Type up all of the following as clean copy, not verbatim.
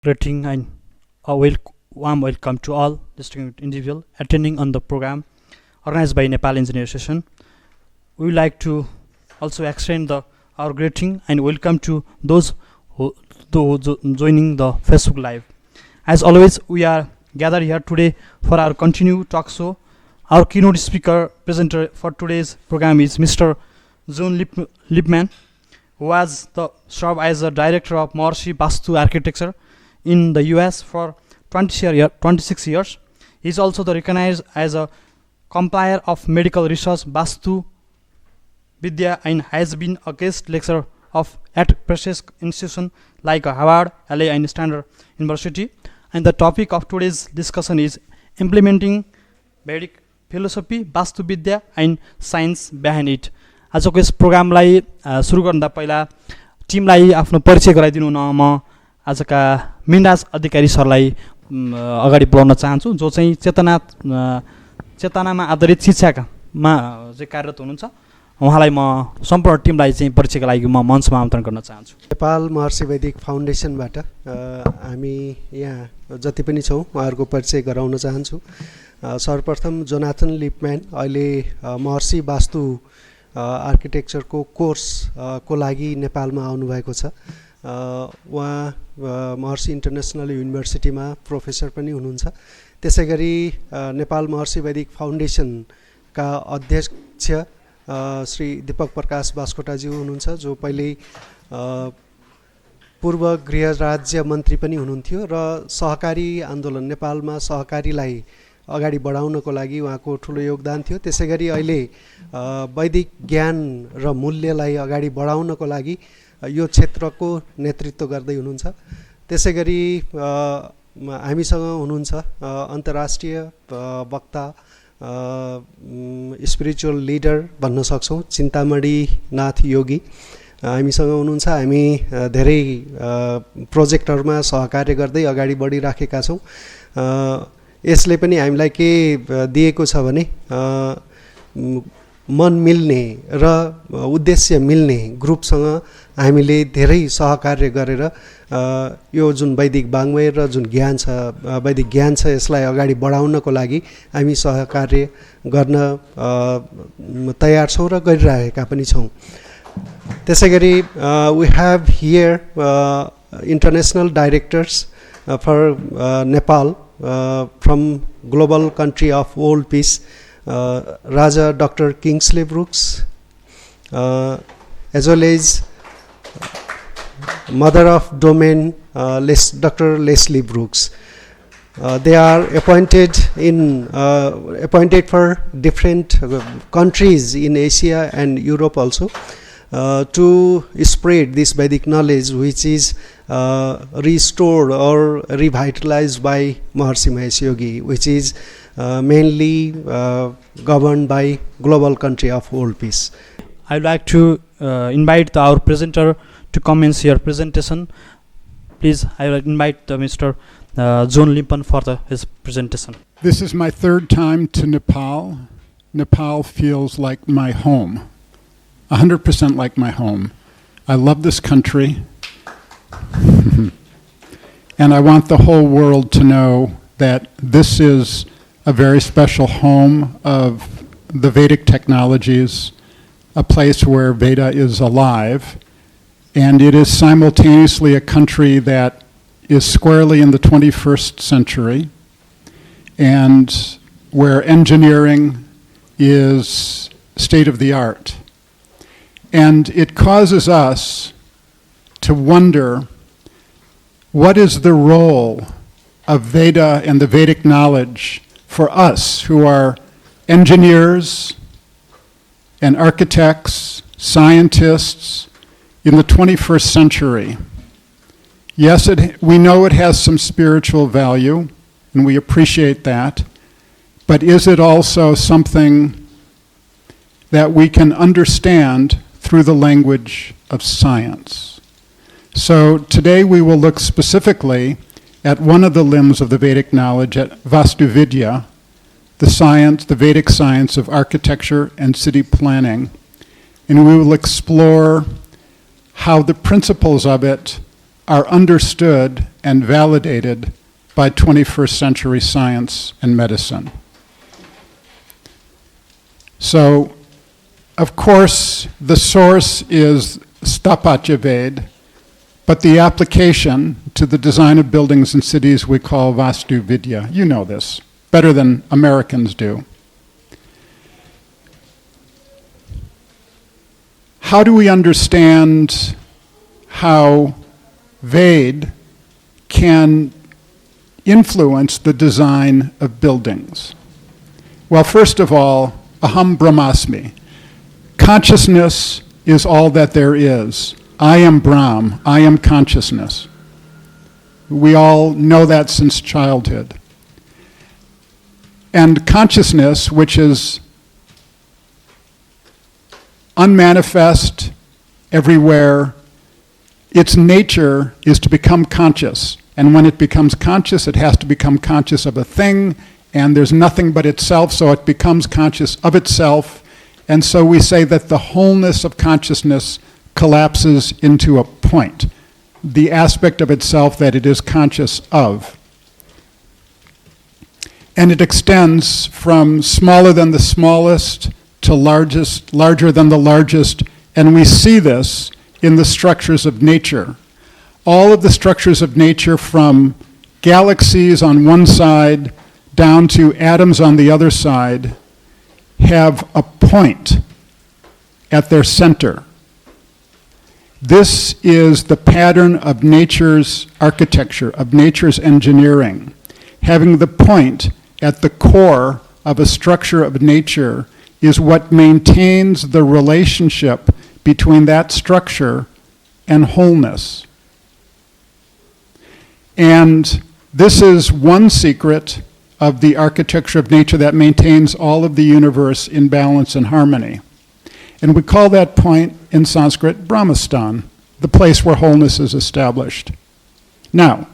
Greeting and a warm welcome to all distinguished individuals attending on the program organized by Nepal Engineers Association. We would like to also extend our greeting and welcome to those who joining the Facebook Live. As always, we are gathered here today for our continued talk show. Our keynote speaker presenter for today's program is Mr. John Lipman, who was served as the director of Maharishi Vaastu Architecture in the US for 26 years. He is also recognized as a compiler of medical research Vaastu Vidya and has been a guest lecturer at prestigious institutions like Harvard, AIA and Stanford University. And the topic of today's discussion is implementing Vedic philosophy, Vaastu Vidya and science behind it. आजको yes प्रोग्रामलाई सुरु गर्दा पहिला टिमलाई आफ्नो परिचय गराइदिनु न म आजका मिन्डास अधिकारी सरलाई अगाडि बढाउन चाहन्छु जो चाहिँ चेतनामा आधारित शिक्षामा चाहिँ कार्यरत हुनुहुन्छ। उहाँलाई म सम्पूर्ण टिमलाई चाहिँ परिचयका लागि म मञ्चमा आमन्त्रण गर्न चाहन्छु। नेपाल महर्षि वैदिक फाउन्डेसनबाट हामी यहाँ जति पनि छौँ उहाँहरूको परिचय गराउन चाहन्छु। सर्वप्रथम जोनाथन लिपम्यान अहिले महर्षि वास्तु आर्किटेक्चरको कोर्स को लागि नेपालमा आउनुभएको छ। उहाँ महर्षि इन्टरनेसनल युनिभर्सिटीमा प्रोफेसर पनि हुनुहुन्छ। त्यसै गरी नेपाल महर्षि वैदिक फाउन्डेसनका अध्यक्ष श्री दीपक प्रकाश बास्कोटाज्यू हुनुहुन्छ, जो पहिले पूर्व गृह राज्य मन्त्री पनि हुनुहुन्थ्यो र सहकारी आन्दोलन नेपालमा सहकारीलाई अगाडि बढाउनको लागि उहाँको ठुलो योगदान थियो। त्यसै गरी अहिले वैदिक ज्ञान र मूल्यलाई अगाडि बढाउनको लागि यो क्षेत्रको नेतृत्व गर्दै हुनुहुन्छ। त्यसै गरी हामीसँग हुनुहुन्छ अन्तर्राष्ट्रिय वक्ता, स्पिरिचुअल लिडर भन्न सक्छौँ, चिन्तामणि नाथ योगी हामीसँग हुनुहुन्छ। हामी धेरै प्रोजेक्टहरूमा सहकार्य गर्दै अगाडि बढिराखेका छौँ। यसले पनि हामीलाई के दिएको छ भने मन मिल्ने र उद्देश्य मिल्ने ग्रुपसँग हामीले धेरै सहकार्य गरेर यो जुन वैदिक वाङ्मय र जुन ज्ञान छ, वैदिक ज्ञान छ, यसलाई अगाडि बढाउनको लागि हामी सहकार्य गर्न तयार छौँ र गरिरहेका पनि छौँ। त्यसै गरी we have here international directors for Nepal from global country of world peace, Raja Dr. Kingsley Brooks, as well as Mother of Domain Dr. Leslie Brooks. They are appointed for different countries in Asia and Europe also to spread this Vedic knowledge, which is restored or revitalized by Maharishi Mahesh Yogi, which is mainly governed by global country of world peace. I would like to invite our presenter to commence your presentation. Please, I will invite Mr. John Lipman for his presentation. This is my third time to Nepal. Nepal feels like my home, 100% like my home. I love this country. And I want the whole world to know that this is a very special home of the Vedic technologies, a place where Veda is alive, and it is simultaneously a country that is squarely in the 21st century, and where engineering is state of the art. And it causes us to wonder, what is the role of Veda and the Vedic knowledge for us who are engineers and architects, scientists in the 21st century? Yes, we know it has some spiritual value, and we appreciate that, but is it also something that we can understand through the language of science? So today we will look specifically at one of the limbs of the Vedic knowledge, at Vaastu Vidya, the Vedic science of architecture and city planning. And we will explore how the principles of it are understood and validated by 21st century science and medicine. So, of course, the source is Sthapatya Ved, but the application to the design of buildings and cities we call Vaastu Vidya. You know this better than Americans do. How do we understand how Ved can influence the design of buildings? Well, first of all, Aham Brahmasmi. Consciousness is all that there is. I am Brahm. I am consciousness. We all know that since childhood. And consciousness, which is unmanifest everywhere, its nature is to become conscious. And when it becomes conscious, it has to become conscious of a thing, and there's nothing but itself, so it becomes conscious of itself. And so we say that the wholeness of consciousness collapses into a point, the aspect of itself that it is conscious of. And it extends from smaller than the smallest to larger than the largest, and we see this in the structures of nature. All of the structures of nature, from galaxies on one side down to atoms on the other side, have a point at their center. This is the pattern of nature's architecture, of nature's engineering. Having the point at the core of a structure of nature is what maintains the relationship between that structure and wholeness. And this is one secret of the architecture of nature that maintains all of the universe in balance and harmony. And we call that point in Sanskrit Brahmastan, the place where wholeness is established. Now,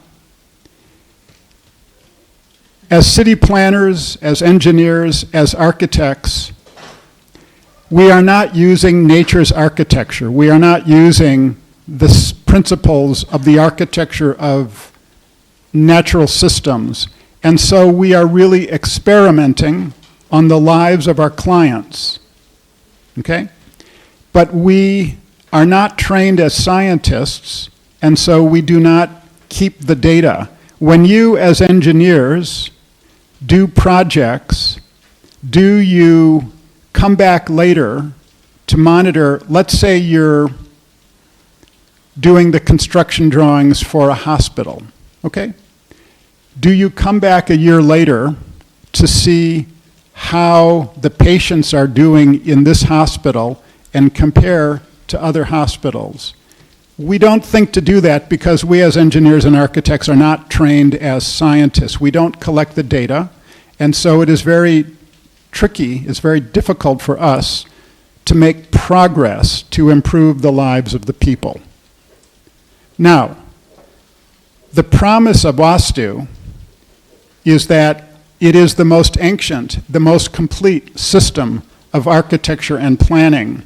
as city planners, as engineers, as architects, we are not using nature's architecture. We are not using the principles of the architecture of natural systems. And so we are really experimenting on the lives of our clients. Okay? But we are not trained as scientists, and so we do not keep the data. When you, as engineers, do projects, do you come back later to monitor? Let's say you're doing the construction drawings for a hospital, okay? Do you come back a year later to see how the patients are doing in this hospital and compare to other hospitals? We don't think to do that because we as engineers and architects are not trained as scientists. We don't collect the data, and so it is very tricky, it's very difficult for us to make progress to improve the lives of the people. Now, the promise of Vastu is that it is the most ancient, the most complete system of architecture and planning.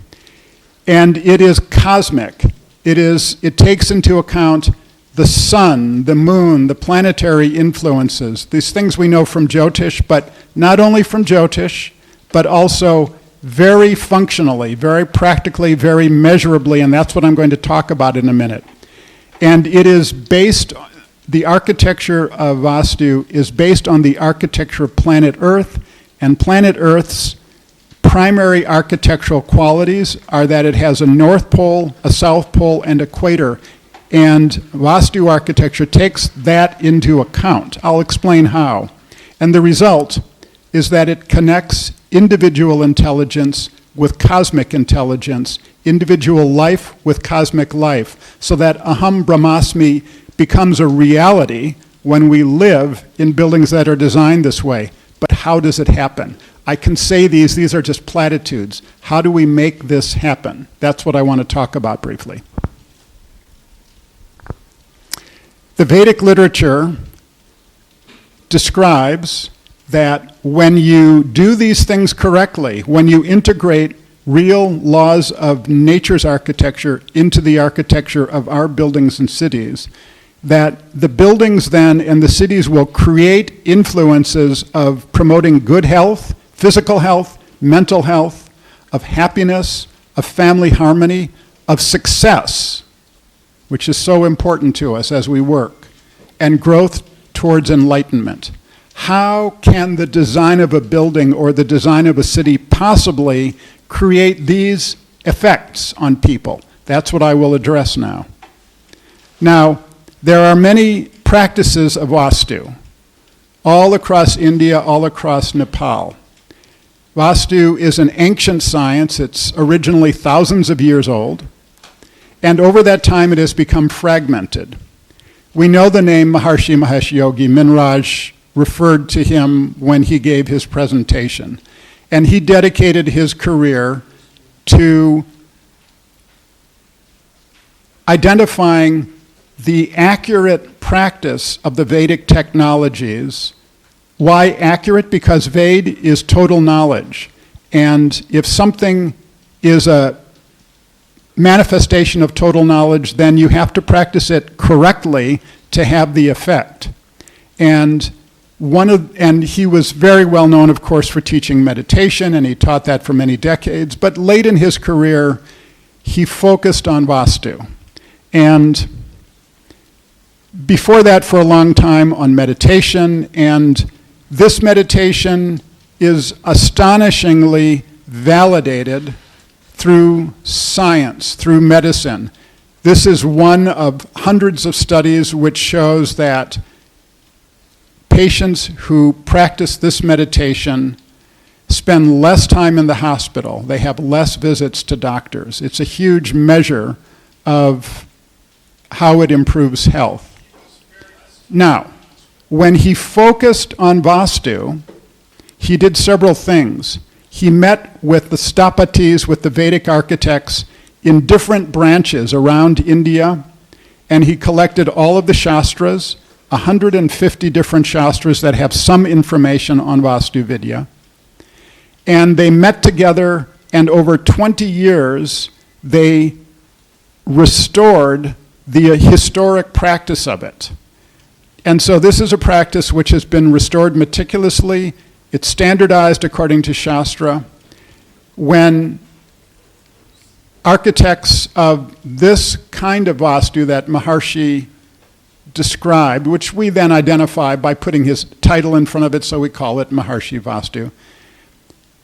And it is cosmic. It takes into account the sun, the moon, the planetary influences, these things we know from Jyotish, but not only from Jyotish, but also very functionally, very practically, very measurably, and that's what I'm going to talk about in a minute. And it is based, the architecture of Vastu is based on the architecture of planet Earth, and planet Earth's primary architectural qualities are that it has a north pole, a south pole, and equator. And Vastu architecture takes that into account. I'll explain how. And the result is that it connects individual intelligence with cosmic intelligence, individual life with cosmic life, so that Aham Brahmasmi becomes a reality when we live in buildings that are designed this way. But how does it happen? I can say these are just platitudes. How do we make this happen? That's what I want to talk about briefly. The Vedic literature describes that when you do these things correctly, when you integrate real laws of nature's architecture into the architecture of our buildings and cities, that the buildings then and the cities will create influences of promoting good health, physical health, mental health, of happiness, of family harmony, of success, which is so important to us as we work, and growth towards enlightenment. How can the design of a building or the design of a city possibly create these effects on people? That's what I will address now. Now, there are many practices of Vaastu, all across India, all across Nepal. Vaastu is an ancient science. It's originally thousands of years old, and over that time it has become fragmented. We know the name Maharshi Mahesh Yogi. Minraj referred to him when he gave his presentation, and he dedicated his career to identifying the accurate practice of the Vedic technologies. Why accurate? Because Ved is total knowledge. And if something is a manifestation of total knowledge, then you have to practice it correctly to have the effect. And he was very well known, of course, for teaching meditation, and he taught that for many decades. But late in his career, he focused on Vaastu. And before that, for a long time, on meditation. And this meditation is astonishingly validated through science, through medicine. This is one of hundreds of studies which shows that patients who practice this meditation spend less time in the hospital. They have less visits to doctors. It's a huge measure of how it improves health. Now, when he focused on Vaastu, he did several things. He met with the Stapatis, with the Vedic architects, in different branches around India, and he collected all of the Shastras, 150 different Shastras that have some information on Vaastu Vidya. And they met together, and over 20 years, they restored the historic practice of it. And so this is a practice which has been restored meticulously. It's standardized according to Shastra. When architects of this kind of Vaastu that Maharshi described, which we then identify by putting his title in front of it, so we call it Maharshi Vaastu,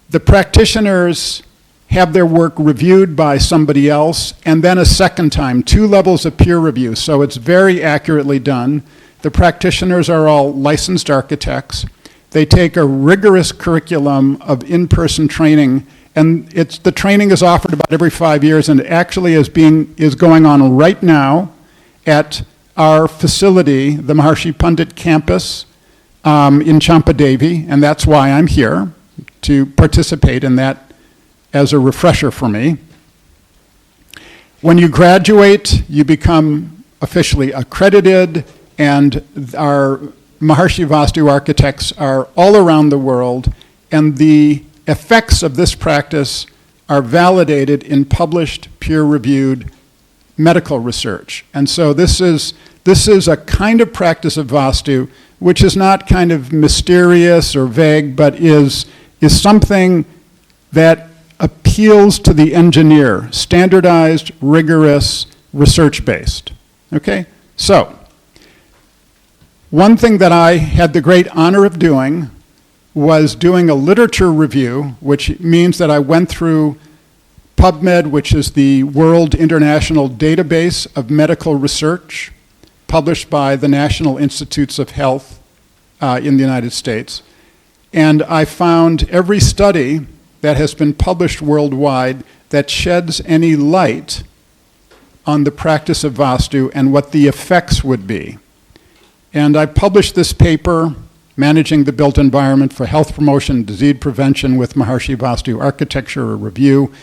the practitioners have their work reviewed by somebody else, and then a second time, 2 levels of peer review, so it's very accurately done. The practitioners are all licensed architects. They take a rigorous curriculum of in-person training, and the training is offered about every 5 years, and it actually is going on right now at our facility, the Maharshi Pandit campus in Champadevi, and that's why I'm here, to participate in that as a refresher for me. When you graduate, you become officially accredited, and our Maharshi Vaastu architects are all around the world, and the effects of this practice are validated in published, peer-reviewed medical research. And so this is a kind of practice of Vaastu which is not kind of mysterious or vague, but is something that appeals to the engineer, standardized, rigorous, research-based. Okay? So, one thing that I had the great honor of doing was doing a literature review, which means that I went through PubMed, which is the World International Database of Medical Research, published by the National Institutes of Health in the United States. And I found every study that has been published worldwide that sheds any light on the practice of Vaastu and what the effects would be. And I published this paper, Managing the Built Environment for Health Promotion and Disease Prevention with Maharshi Vaastu Architecture, a review,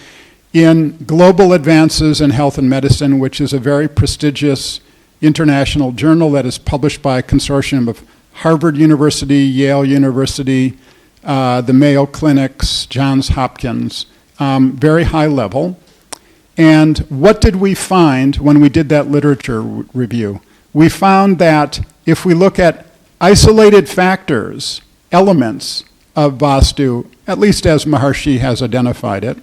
in Global Advances in Health and Medicine, which is a very prestigious international journal that is published by a consortium of Harvard University, Yale University, the Mayo Clinics, Johns Hopkins, very high level. And what did we find when we did that literature review? We found that if we look at isolated factors, elements of Vaastu, at least as Maharshi has identified it,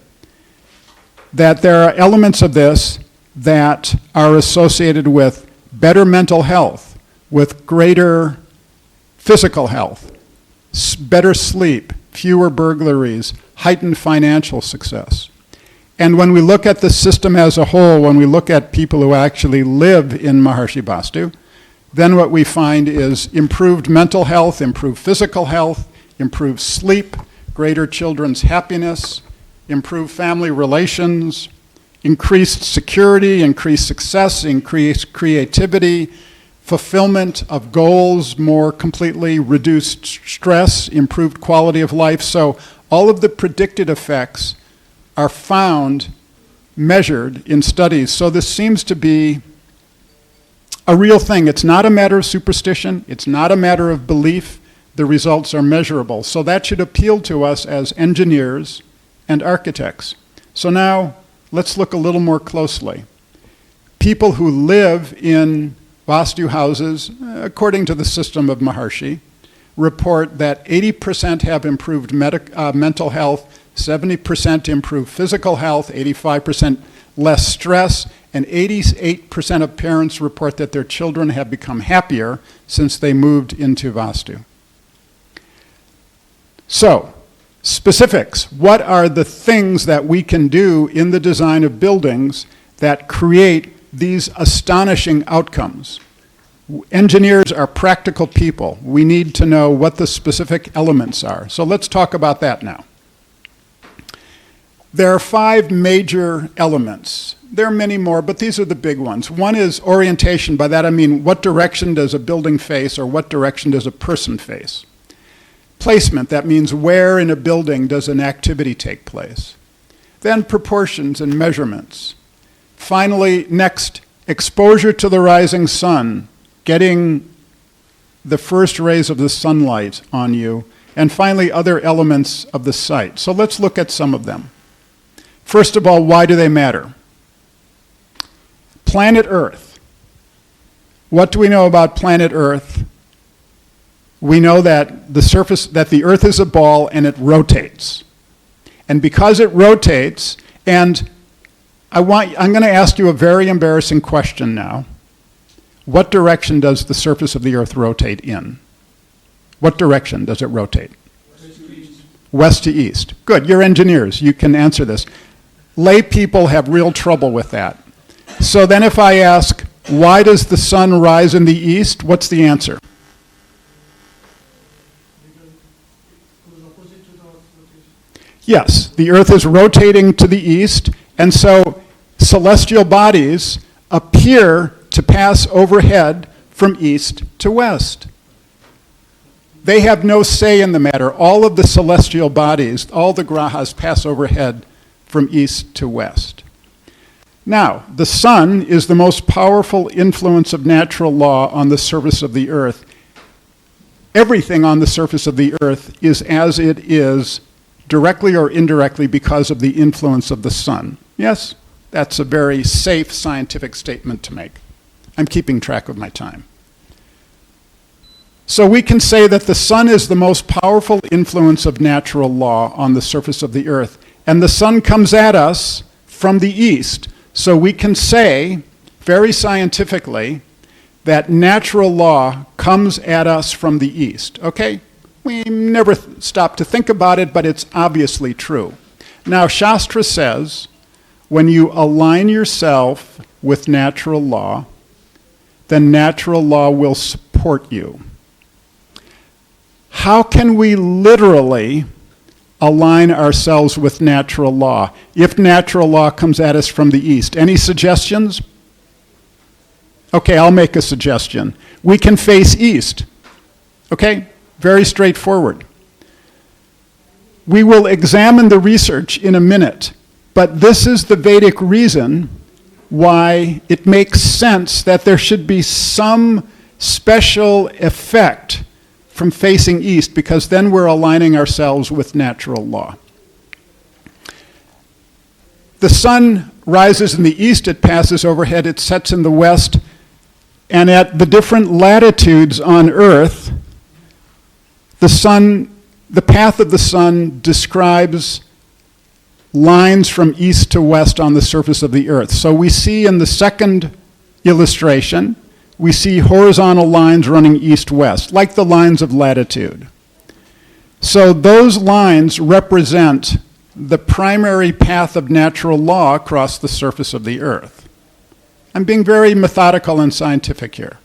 that there are elements of this that are associated with better mental health, with greater physical health, better sleep, fewer burglaries, heightened financial success. And when we look at the system as a whole, when we look at people who actually live in Maharshi Vaastu, then what we find is improved mental health, improved physical health, improved sleep, greater children's happiness, improved family relations, increased security, increased success, increased creativity, fulfillment of goals more completely, reduced stress, improved quality of life. So all of the predicted effects are found, measured in studies. So this seems to be a real thing. It's not a matter of superstition. It's not a matter of belief. The results are measurable. So that should appeal to us as engineers and architects. So now let's look a little more closely. People who live in Vaastu houses, according to the system of Maharshi, report that 80% have improved mental health, 70% improved physical health, 85% less stress, and 88% of parents report that their children have become happier since they moved into Vaastu. So, specifics. What are the things that we can do in the design of buildings that create these astonishing outcomes? Engineers are practical people. We need to know what the specific elements are. So let's talk about that now. There are 5 major elements. There are many more, but these are the big ones. One is orientation. By that I mean, what direction does a building face, or what direction does a person face? Placement, that means where in a building does an activity take place? Then proportions and measurements. Finally, next, exposure to the rising sun, getting the first rays of the sunlight on you, and finally, other elements of the site. So let's look at some of them. First of all, why do they matter? Planet Earth. What do we know about planet Earth? We know that the Earth is a ball and it rotates. And because it rotates, and I'm going to ask you a very embarrassing question now. What direction does the surface of the Earth rotate in? What direction does it rotate? West to east. West to east. Good, you're engineers, you can answer this. Lay people have real trouble with that. So then if I ask, why does the sun rise in the east? What's the answer? Yes, the Earth is rotating to the east, and so celestial bodies appear to pass overhead from east to west. They have no say in the matter. All of the celestial bodies, all the grahas, pass overhead from east to west. Now, the sun is the most powerful influence of natural law on the surface of the Earth. Everything on the surface of the Earth is as it is, directly or indirectly, because of the influence of the sun. Yes, that's a very safe scientific statement to make. I'm keeping track of my time. So we can say that the sun is the most powerful influence of natural law on the surface of the Earth. And the sun comes at us from the east. So we can say, very scientifically, that natural law comes at us from the east. Okay? We never stop to think about it, but it's obviously true. Now, Shastra says, when you align yourself with natural law, then natural law will support you. How can we literally align ourselves with natural law if natural law comes at us from the east? Any suggestions? Okay, I'll make a suggestion. We can face east. Okay? Very straightforward. We will examine the research in a minute, but this is the Vedic reason why it makes sense that there should be some special effect from facing east, because then we're aligning ourselves with natural law. the sun rises in the east, it passes overhead, it sets in the west, and at the different latitudes on Earth, the path of the sun describes lines from east to west on the surface of the Earth. So we see in the second illustration, we see horizontal lines running east-west, like the lines of latitude. So those lines represent the primary path of natural law across the surface of the Earth. I'm being very methodical and scientific here.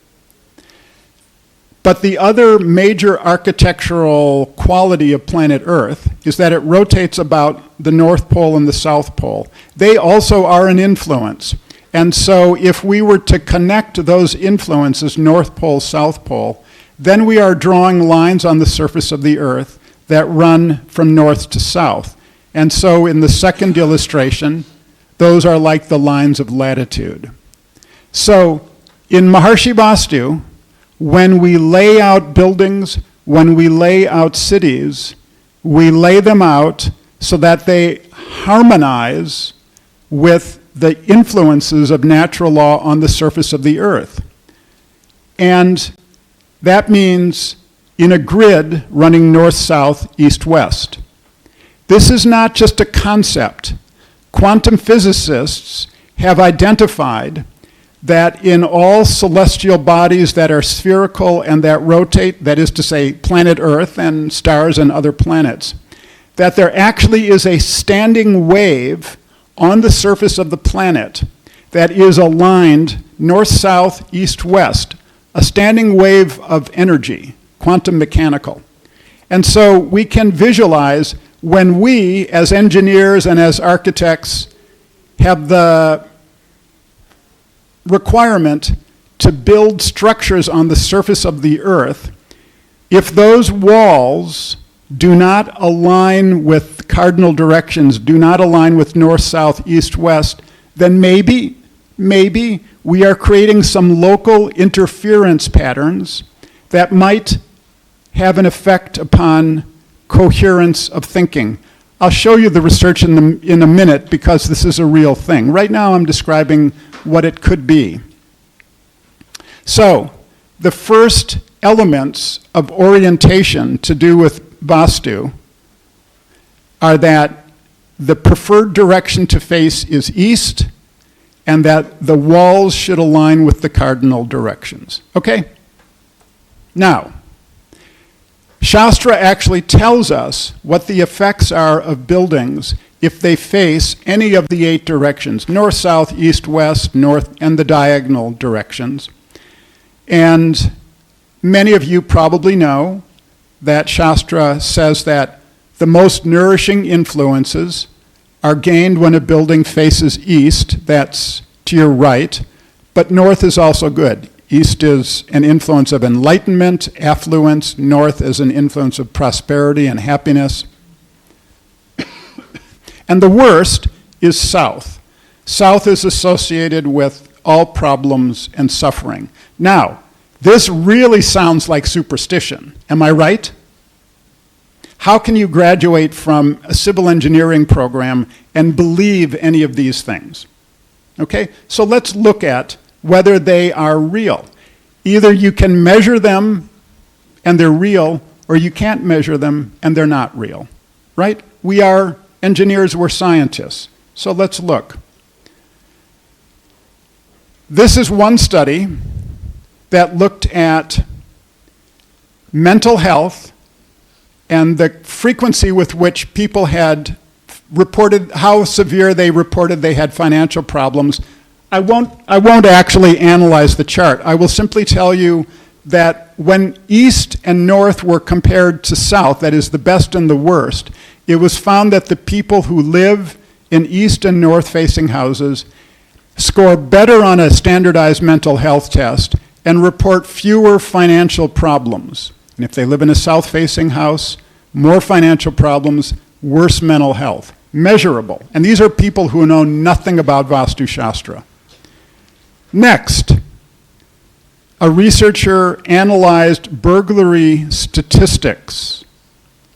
But the other major architectural quality of planet Earth is that it rotates about the North Pole and the South Pole. They also are an influence. And so if we were to connect those influences, North Pole, South Pole, then we are drawing lines on the surface of the Earth that run from north to south. And so in the second illustration, those are like the lines of latitude. So in Maharshi Vaastu, when we lay out buildings, when we lay out cities, we lay them out so that they harmonize with the influences of natural law on the surface of the Earth. And that means in a grid running north-south, east-west. This is not just a concept. Quantum physicists have identified that in all celestial bodies that are spherical and that rotate, that is to say planet Earth and stars and other planets, that there actually is a standing wave on the surface of the planet that is aligned north-south, east-west, a standing wave of energy, quantum mechanical. And so we can visualize when we, as engineers and as architects, have the requirement to build structures on the surface of the Earth, if those walls do not align with cardinal directions, do not align with north, south, east, west, then maybe we are creating some local interference patterns that might have an effect upon coherence of thinking. I'll show you the research in a minute because this is a real thing. Right now I'm describing what it could be. So, the first elements of orientation to do with Vaastu are that the preferred direction to face is east and that the walls should align with the cardinal directions. Okay? Now, Shastra actually tells us what the effects are of buildings if they face any of the 8 directions, north, south, east, west, north, and the diagonal directions. And many of you probably know that Shastra says that the most nourishing influences are gained when a building faces east, that's to your right, but north is also good. East is an influence of enlightenment, affluence. North is an influence of prosperity and happiness. And the worst is south. South is associated with all problems and suffering. Now, this really sounds like superstition. Am I right? How can you graduate from a civil engineering program and believe any of these things? Okay, so let's look at whether they are real. Either you can measure them and they're real, or you can't measure them and they're not real, right? We are engineers, we're scientists. So let's look. This is one study that looked at mental health and the frequency with which people had reported, how severe they reported they had financial problems. I won't actually analyze the chart. I will simply tell you that when east and north were compared to south, that is the best and the worst, it was found that the people who live in east and north facing houses score better on a standardized mental health test and report fewer financial problems. And if they live in a south facing house, more financial problems, worse mental health. Measurable. And these are people who know nothing about Vaastu Shastra. Next, a researcher analyzed burglary statistics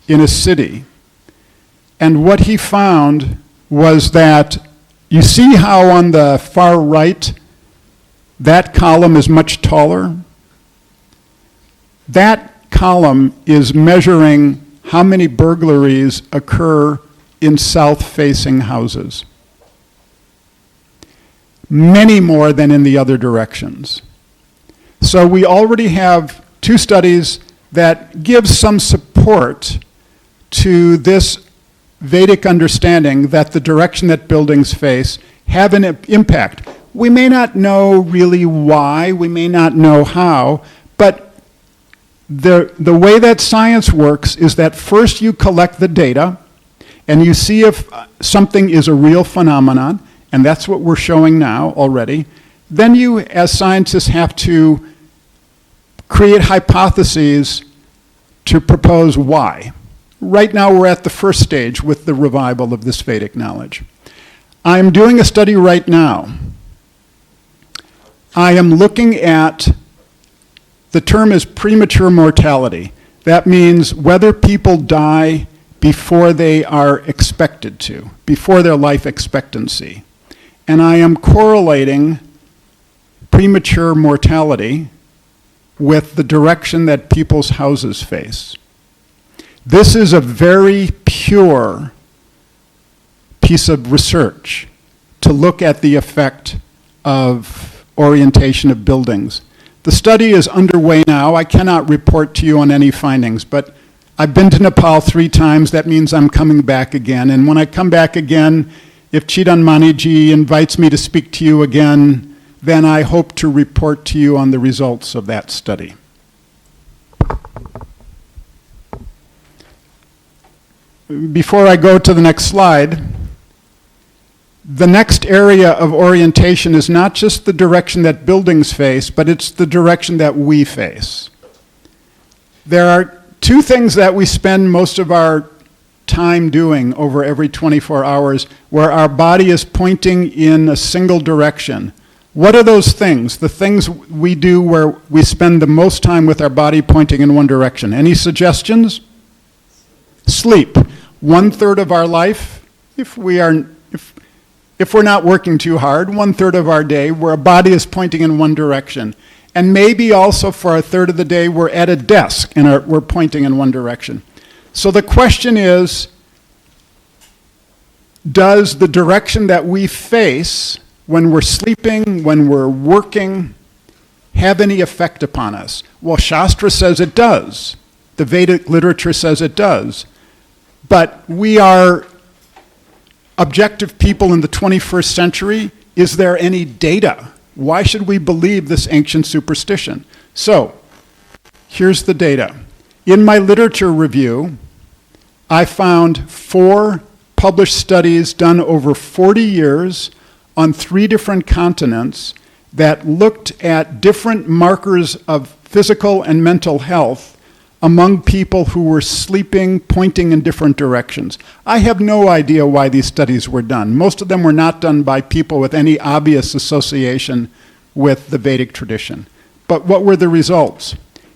in a city. And what he found was that you see how on the far right, that column is much taller? That column is measuring how many burglaries occur in south-facing houses. Many more than in the other directions. So we already have 2 studies that give some support to this Vedic understanding that the direction that buildings face have an impact. We may not know really why, we may not know how, but the way that science works is that first you collect the data and you see if something is a real phenomenon, and that's what we're showing now already. Then you, as scientists, have to create hypotheses to propose why. Right now we're at the first stage with the revival of this Vedic knowledge. I'm doing a study right now. I am looking at, the term is premature mortality. That means whether people die before they are expected to, before their life expectancy. And I am correlating premature mortality with the direction that people's houses face. This is a very pure piece of research to look at the effect of orientation of buildings. The study is underway now. I cannot report to you on any findings, but I've been to Nepal 3 times. That means I'm coming back again. And when I come back again, if Chidan Maniji invites me to speak to you again, then I hope to report to you on the results of that study. Before I go to the next slide, the next area of orientation is not just the direction that buildings face, but it's the direction that we face. There are 2 things that we spend most of our time doing over every 24 hours where our body is pointing in a single direction. What are those things? The things we do where we spend the most time with our body pointing in one direction. Any suggestions? Sleep. 1/3 of our life, if we're not working too hard, 1/3 of our day where our body is pointing in one direction. And maybe also for 1/3 of the day we're at a desk and we're pointing in one direction. So the question is, does the direction that we face when we're sleeping, when we're working, have any effect upon us? Well, Shastra says it does. The Vedic literature says it does. But we are objective people in the 21st century. Is there any data? Why should we believe this ancient superstition? So, here's the data. In my literature review, I found 4 published studies done over 40 years on 3 different continents that looked at different markers of physical and mental health among people who were sleeping, pointing in different directions. I have no idea why these studies were done. Most of them were not done by people with any obvious association with the Vedic tradition. But what were the results?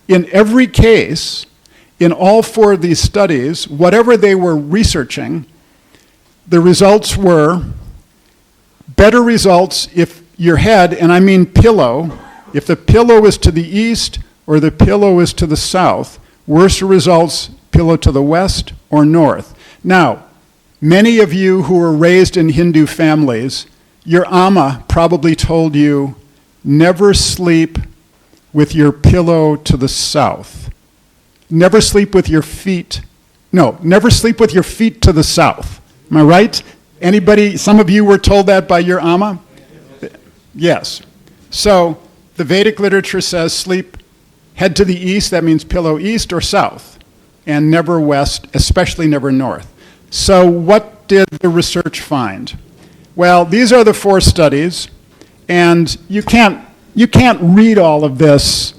In every case, in all 4 of these studies, whatever they were researching, the results were better results if your head, and I mean pillow, if the pillow is to the east or the pillow is to the south, worse results pillow to the west or north. Now, many of you who were raised in Hindu families, your amma probably told you, never sleep with your pillow to the south. Never sleep with your feet, never sleep with your feet to the south. Am I right? Anybody, some of you were told that by your amma? Yes. So the Vedic literature says sleep head to the east, that means pillow east or south, and never west, especially never north. So what did the research find? Well, these are the 4 studies, and you can't read all of this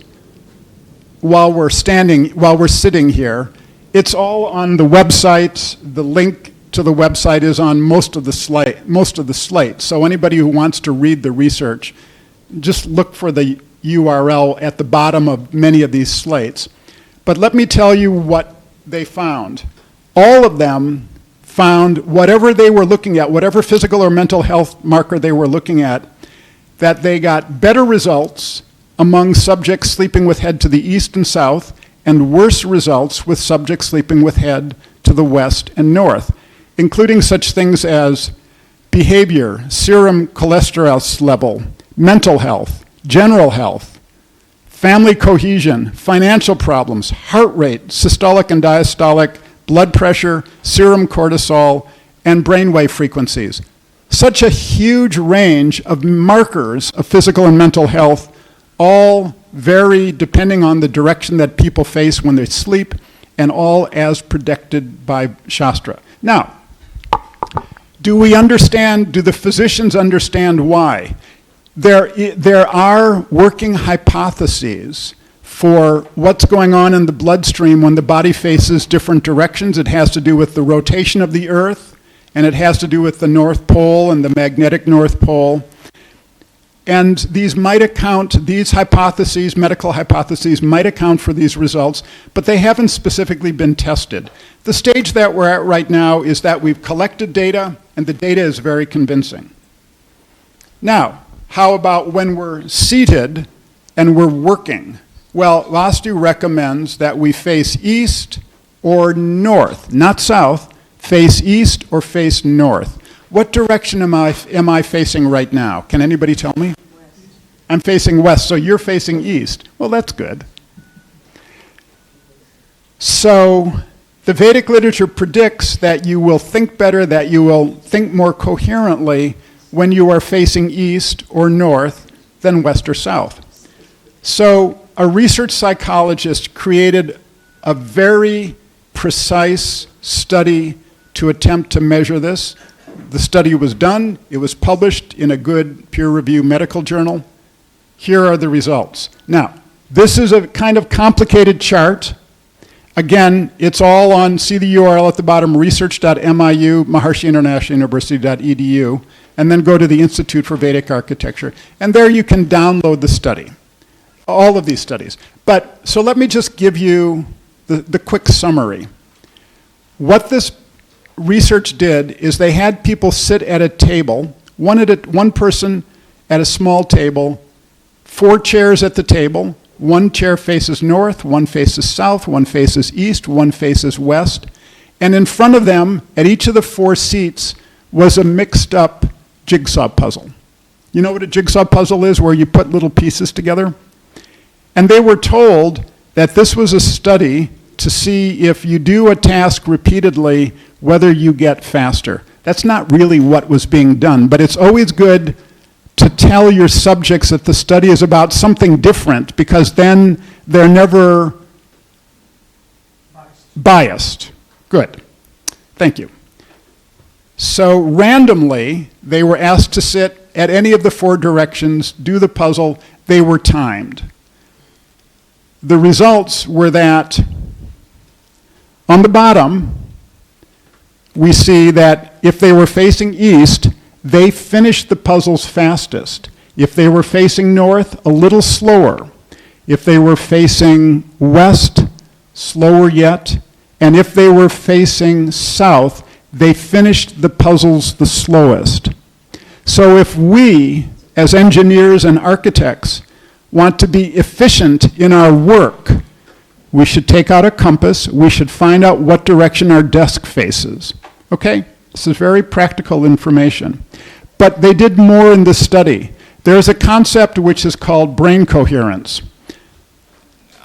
while we're sitting here. It's all on the website. The link to the website is on most of the slate. So anybody who wants to read the research, just look for the URL at the bottom of many of these slates. But let me tell you what they found. All of them found whatever they were looking at, whatever physical or mental health marker they were looking at, that they got better results among subjects sleeping with head to the east and south, and worse results with subjects sleeping with head to the west and north, including such things as behavior, serum cholesterol level, mental health, general health, family cohesion, financial problems, heart rate, systolic and diastolic, blood pressure, serum cortisol, and brainwave frequencies. Such a huge range of markers of physical and mental health, all vary depending on the direction that people face when they sleep, and all as predicted by Shastra. Now, do the physicians understand why? There are working hypotheses for what's going on in the bloodstream when the body faces different directions. It has to do with the rotation of the Earth, and it has to do with the North Pole and the magnetic North Pole. And these hypotheses, medical hypotheses, might account for these results, but they haven't specifically been tested. The stage that we're at right now is that we've collected data, and the data is very convincing. Now, how about when we're seated and we're working? Well, Vaastu recommends that we face east or north, not south, face east or face north. What direction am I facing right now? Can anybody tell me? West. I'm facing west, so you're facing east. Well, that's good. So the Vedic literature predicts that you will think better, that you will think more coherently when you are facing east or north than west or south. So a research psychologist created a very precise study to attempt to measure this. The study was done. It was published in a good peer-reviewed medical journal. Here are the results. Now, this is a kind of complicated chart. Again, it's all on, see the URL at the bottom, research.miu, Maharshi International University.edu, and then go to the Institute for Vedic Architecture. And there you can download the study, all of these studies. So let me just give you the quick summary. What this research did is they had people sit at a table, one person at a small table, 4 chairs at the table. One chair faces north, one faces south, one faces east, one faces west. And in front of them, at each of the 4 seats, was a mixed up jigsaw puzzle. You know what a jigsaw puzzle is, where you put little pieces together? And they were told that this was a study to see if you do a task repeatedly, whether you get faster. That's not really what was being done, but it's always good to tell your subjects that the study is about something different, because then they're never biased. Good. Thank you. So randomly, they were asked to sit at any of the 4 directions, do the puzzle. They were timed. The results were that on the bottom, we see that if they were facing east, they finished the puzzles fastest. If they were facing north, a little slower. If they were facing west, slower yet. And if they were facing south, they finished the puzzles the slowest. So if we, as engineers and architects, want to be efficient in our work, we should take out a compass. We should find out what direction our desk faces. Okay? This is very practical information. But they did more in this study. There's a concept which is called brain coherence.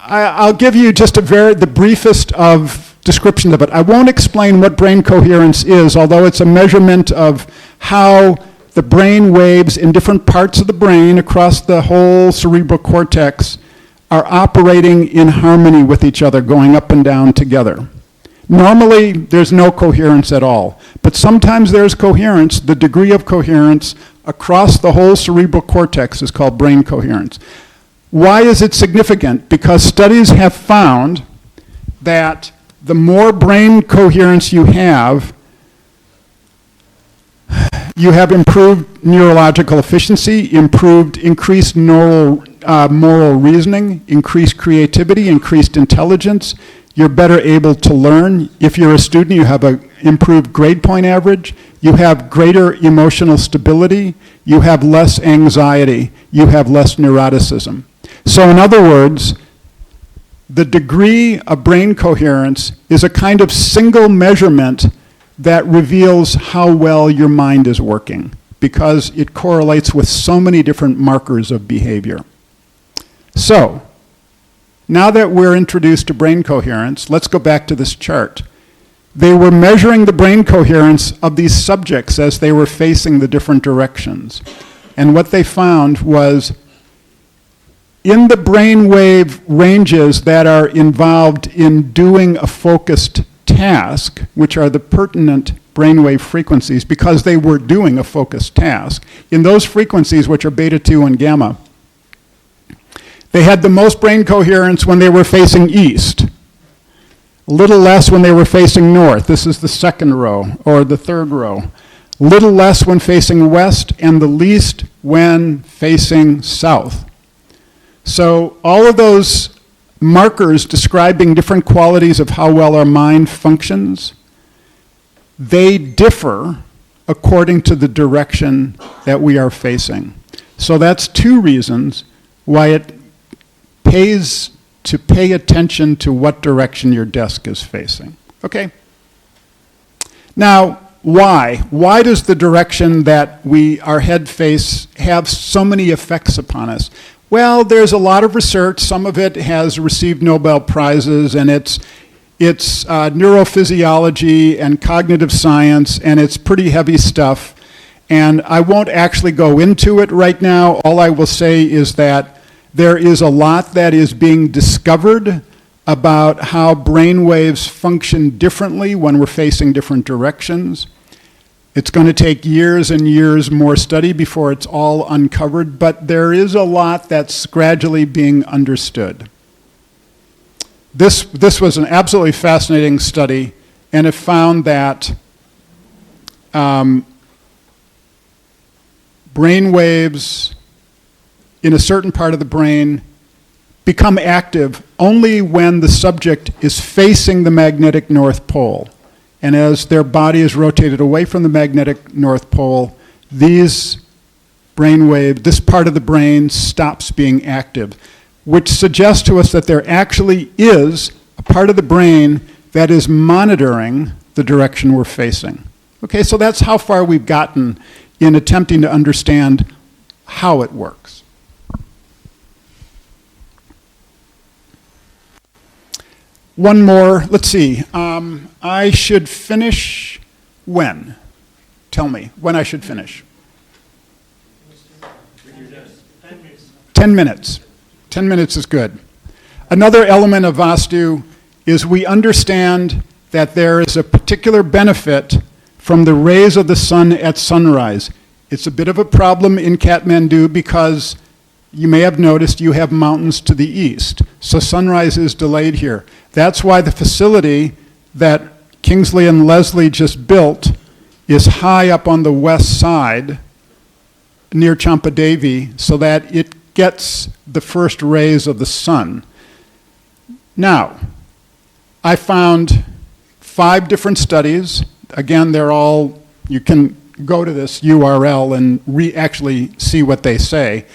I'll give you just the briefest of description of it. I won't explain what brain coherence is, although it's a measurement of how the brain waves in different parts of the brain across the whole cerebral cortex are operating in harmony with each other, going up and down together. Normally, there's no coherence at all, but sometimes there's coherence. The degree of coherence across the whole cerebral cortex is called brain coherence. Why is it significant? Because studies have found that the more brain coherence you have improved neurological efficiency, increased moral reasoning, increased creativity, increased intelligence. you're better able to learn. If you're a student, you have an improved grade point average. You have greater emotional stability. You have less anxiety. You have less neuroticism. So in other words, the degree of brain coherence is a kind of single measurement that reveals how well your mind is working, because it correlates with so many different markers of behavior. So, now that we're introduced to brain coherence, let's go back to this chart. They were measuring the brain coherence of these subjects as they were facing the different directions. And what they found was, in the brainwave ranges that are involved in doing a focused task, which are the pertinent brainwave frequencies because they were doing a focused task, in those frequencies, which are beta 2 and gamma, they had the most brain coherence when they were facing east, a little less when they were facing north. This is the second row, or the third row. Little less when facing west, and the least when facing south. So all of those markers describing different qualities of how well our mind functions, they differ according to the direction that we are facing. So that's two reasons why it pays to pay attention to what direction your desk is facing. Okay? Now, why? Why does the direction that our head face have so many effects upon us? Well, there's a lot of research. Some of it has received Nobel Prizes, and it's neurophysiology and cognitive science, and it's pretty heavy stuff. And I won't actually go into it right now. All I will say is that there is a lot that is being discovered about how brain waves function differently when we're facing different directions. It's going to take years and years more study before it's all uncovered, but there is a lot that's gradually being understood. This was an absolutely fascinating study, and it found that brain waves in a certain part of the brain become active only when the subject is facing the magnetic North Pole. And as their body is rotated away from the magnetic North Pole, this part of the brain stops being active, which suggests to us that there actually is a part of the brain that is monitoring the direction we're facing. Okay, so that's how far we've gotten in attempting to understand how it works. One more, let's see. I should finish when? Tell me when I should finish. 10 minutes. 10 minutes is good. Another element of Vaastu is we understand that there is a particular benefit from the rays of the sun at sunrise. It's a bit of a problem in Kathmandu because you may have noticed you have mountains to the east, so sunrise is delayed here. That's why the facility that Kingsley and Leslie just built is high up on the west side near Champadevi so that it gets the first rays of the sun. Now, I found 5 different studies. Again, they're all, you can go to this URL and actually see what they say,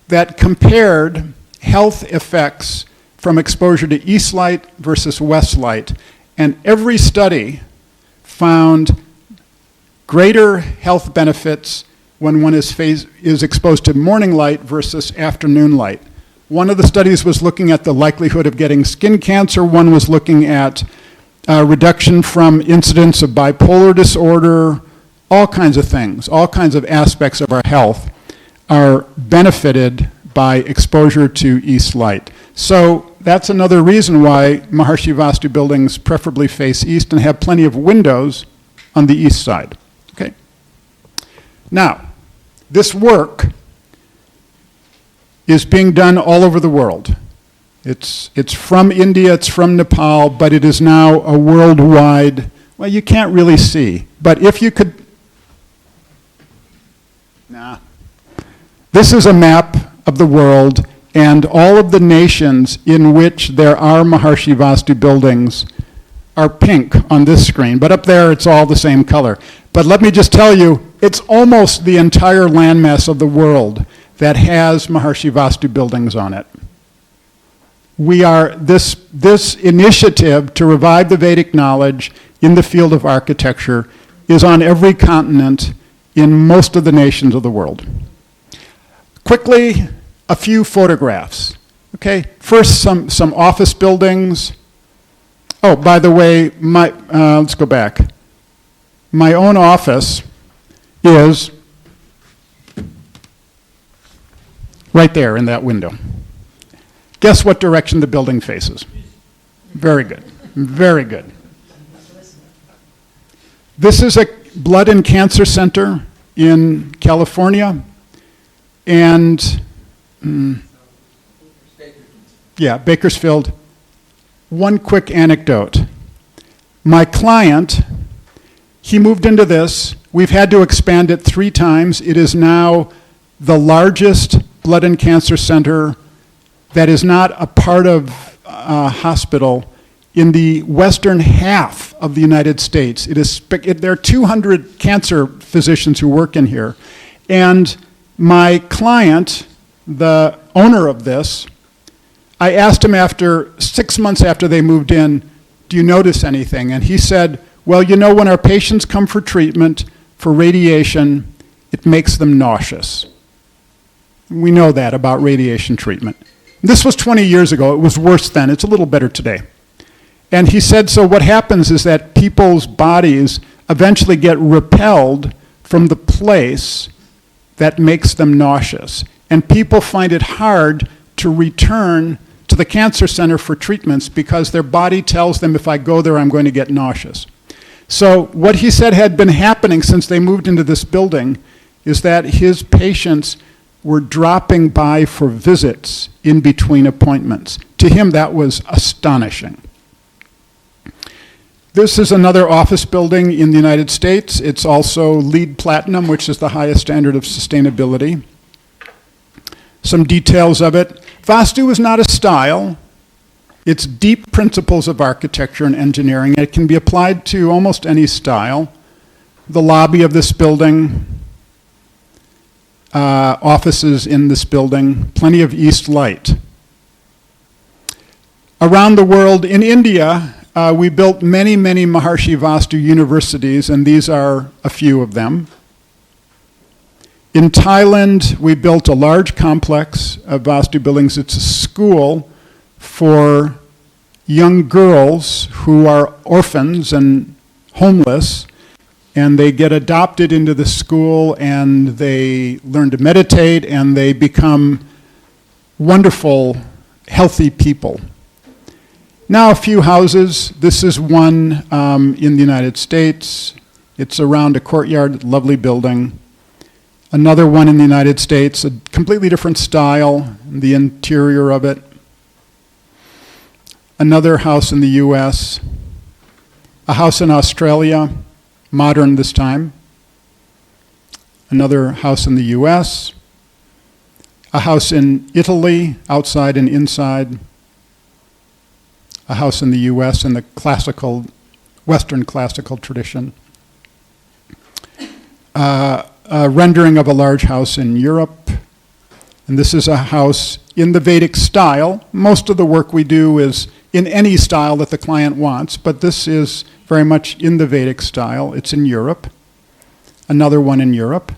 that compared health effects from exposure to east light versus west light. And every study found greater health benefits when one is exposed to morning light versus afternoon light. One of the studies was looking at the likelihood of getting skin cancer. One was looking at reduction from incidence of bipolar disorder, all kinds of things, all kinds of aspects of our health are benefited by exposure to east light. So that's another reason why Maharshi Vaastu buildings preferably face east and have plenty of windows on the east side. Okay. Now, this work is being done all over the world. It's from India, it's from Nepal, but it is now a worldwide, well, you can't really see, but if you could, this is a map of the world, And all of the nations in which there are Maharshi Vastu buildings are pink on this screen, but up there it's all the same color. But let me just tell you, it's almost the entire landmass of the world that has Maharshi Vastu buildings on it. We are, this initiative to revive the Vedic knowledge in the field of architecture is on every continent in most of the nations of the world. Quickly, a few photographs. Okay, first some office buildings. Oh, by the way, let's go back. My own office is right there in that window. Guess what direction the building faces? Very good, very good. This is a blood and cancer center in California, and yeah, Bakersfield. One quick anecdote. My client, he moved into this. We've had to expand it 3 times. It is now the largest blood and cancer center that is not a part of a hospital in the western half of the United States. There are 200 cancer physicians who work in here. And my client, the owner of this, I asked him after 6 months after they moved in, do you notice anything? And he said, well, you know, when our patients come for treatment for radiation, it makes them nauseous. We know that about radiation treatment. This was 20 years ago. It was worse then. It's a little better today. And he said, so what happens is that people's bodies eventually get repelled from the place that makes them nauseous. And people find it hard to return to the cancer center for treatments because their body tells them, if I go there, I'm going to get nauseous. So what he said had been happening since they moved into this building is that his patients were dropping by for visits in between appointments. To him, that was astonishing. This is another office building in the United States. It's also LEED Platinum, which is the highest standard of sustainability. Some details of it. Vastu is not a style. It's deep principles of architecture and engineering. It can be applied to almost any style. The lobby of this building, offices in this building, plenty of east light. Around the world, in India, we built many, many Maharshi Vastu universities, and these are a few of them. In Thailand, we built a large complex of Vastu buildings. It's a school for young girls who are orphans and homeless, and they get adopted into the school, and they learn to meditate, and they become wonderful, healthy people. Now a few houses. This is one in the United States. It's around a courtyard, lovely building. Another one in the United States, a completely different style, the interior of it. Another house in the US. A house in Australia, modern this time. Another house in the US. A house in Italy, outside and inside. A house in the US in the classical, Western classical tradition. A rendering of a large house in Europe. And this is a house in the Vedic style. Most of the work we do is in any style that the client wants, but this is very much in the Vedic style. It's in Europe. Another one in Europe.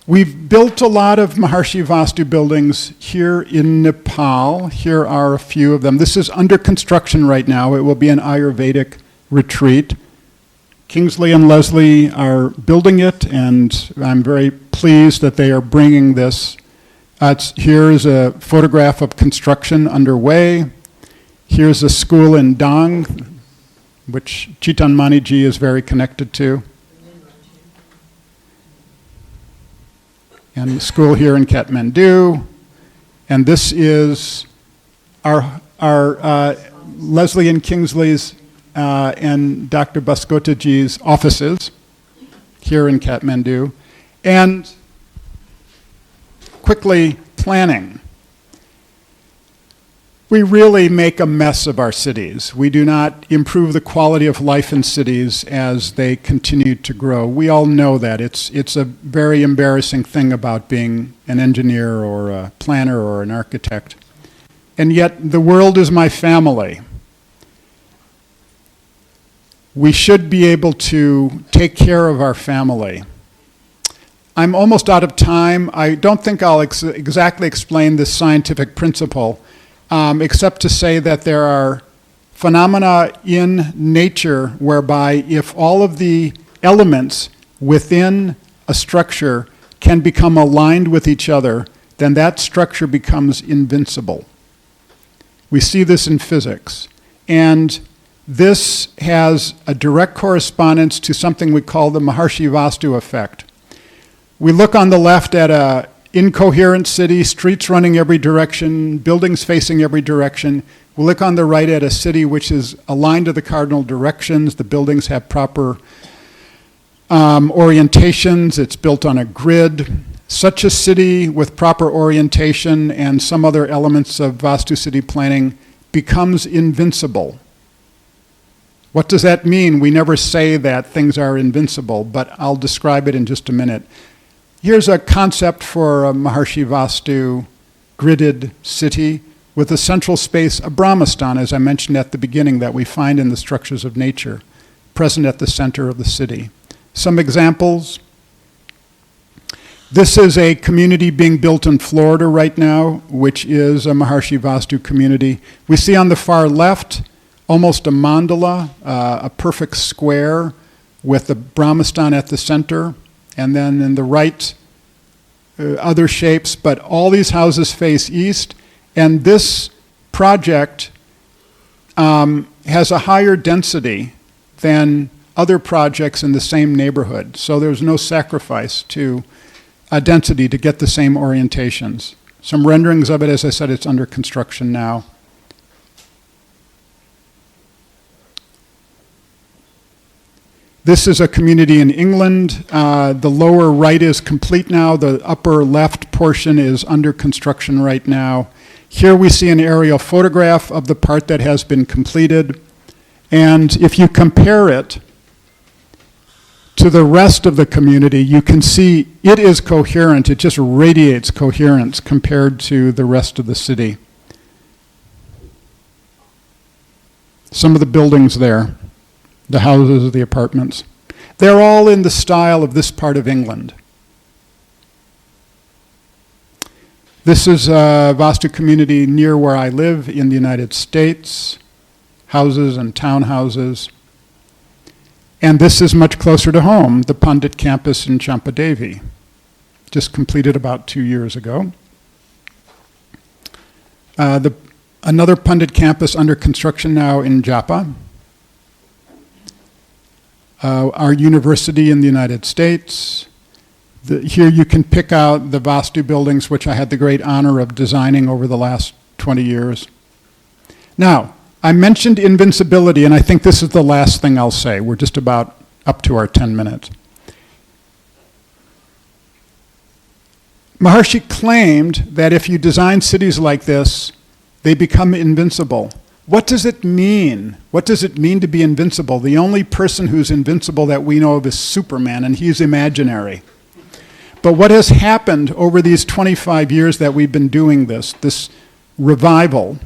We've built a lot of Maharshi Vastu buildings here in Nepal. Here are a few of them. This is under construction right now. It will be an Ayurvedic retreat. Kingsley and Leslie are building it, and I'm very pleased that they are bringing this. Here is a photograph of construction underway. Here's a school in Dang, which Chitan Maniji is very connected to. And the school here in Kathmandu. And this is our Leslie and Kingsley's and Dr. Baskotaji's offices here in Kathmandu. And quickly, planning. We really make a mess of our cities. We do not improve the quality of life in cities as they continue to grow. We all know that. It's a very embarrassing thing about being an engineer or a planner or an architect. And yet the world is my family. We should be able to take care of our family. I'm almost out of time. I don't think I'll exactly explain this scientific principle, except to say that there are phenomena in nature whereby if all of the elements within a structure can become aligned with each other, then that structure becomes invincible. We see this in physics. And this has a direct correspondence to something we call the Maharshi Vaastu effect. We look on the left at an incoherent city, streets running every direction, buildings facing every direction. We look on the right at a city which is aligned to the cardinal directions. The buildings have proper orientations. It's built on a grid. Such a city with proper orientation and some other elements of Vaastu city planning becomes invincible. What does that mean? We never say that things are invincible, but I'll describe it in just a minute. Here's a concept for a Maharshi Vaastu gridded city with a central space, a Brahmastan, as I mentioned at the beginning, that we find in the structures of nature, present at the center of the city. Some examples. This is a community being built in Florida right now, which is a Maharshi Vaastu community. We see on the far left almost a mandala, a perfect square with the Brahmastan at the center, and then in the right, other shapes, but all these houses face east, and this project has a higher density than other projects in the same neighborhood, so there's no sacrifice to density to get the same orientations. Some renderings of it, as I said, it's under construction now. This is a community in England. The lower right is complete now. The upper left portion is under construction right now. Here we see an aerial photograph of the part that has been completed. And if you compare it to the rest of the community, you can see it is coherent. It just radiates coherence compared to the rest of the city. Some of the buildings there, the houses, the apartments, they're all in the style of this part of England. This is a Vaastu community near where I live in the United States, houses and townhouses. And this is much closer to home, the Pandit campus in Champadevi, just completed about 2 years ago. Another Pandit campus under construction now in Japa. Our university in the United States. Here you can pick out the Vaastu buildings, which I had the great honor of designing over the last 20 years. Now, I mentioned invincibility, and I think this is the last thing I'll say. We're just about up to our 10 minutes. Maharshi claimed that if you design cities like this, they become invincible. What does it mean? What does it mean to be invincible? The only person who's invincible that we know of is Superman, and he's imaginary. But what has happened over these 25 years that we've been doing this revival,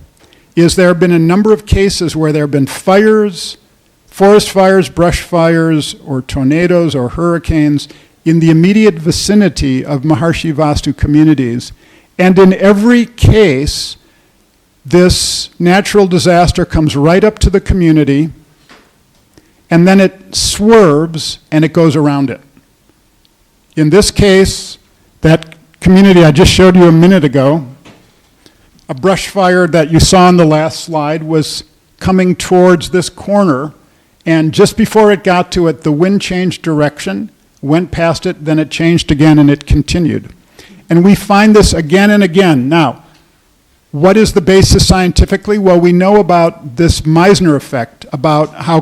is there have been a number of cases where there have been fires, forest fires, brush fires, or tornadoes or hurricanes in the immediate vicinity of Maharshi Vaastu communities. And in every case, this natural disaster comes right up to the community, and then it swerves and it goes around it. In this case, that community I just showed you a minute ago, a brush fire that you saw on the last slide was coming towards this corner, and just before it got to it, the wind changed direction, went past it, then it changed again, and it continued. And we find this again and again. Now, what is the basis scientifically? Well, we know about this Meissner effect, about how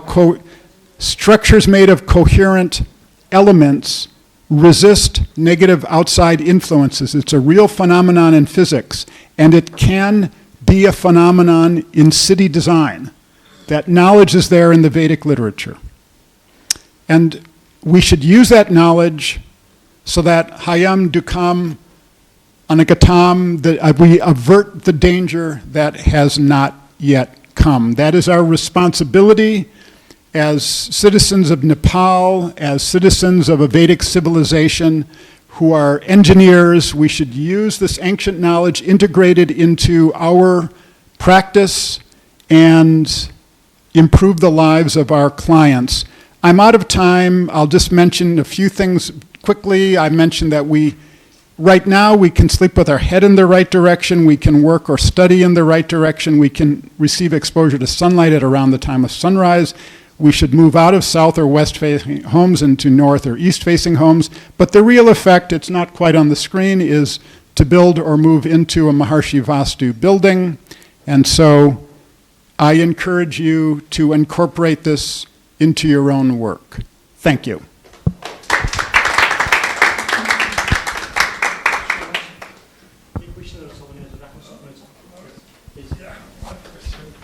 structures made of coherent elements resist negative outside influences. It's a real phenomenon in physics, and it can be a phenomenon in city design. That knowledge is there in the Vedic literature. And we should use that knowledge so that hayam dukam anagatam, that we avert the danger that has not yet come. That is our responsibility as citizens of Nepal, as citizens of a Vedic civilization who are engineers. We should use this ancient knowledge integrated into our practice and improve the lives of our clients. I'm out of time. I'll just mention a few things quickly. I mentioned that right now we can sleep with our head in the right direction. We can work or study in the right direction. We can receive exposure to sunlight at around the time of sunrise. We should move out of south or west-facing homes into north or east-facing homes. But the real effect, it's not quite on the screen, is to build or move into a Maharshi Vaastu building. And so I encourage you to incorporate this into your own work. Thank you.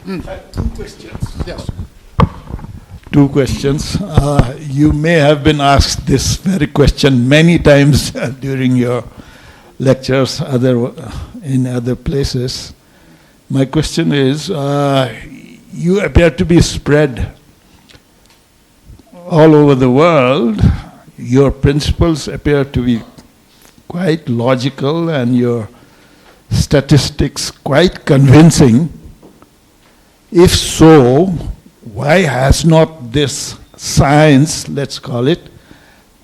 Two questions. Yes. Two questions. You may have been asked this very question many times during your lectures in other places. My question is, you appear to be spread all over the world. Your principles appear to be quite logical and your statistics quite convincing. If so, why has not this science, let's call it,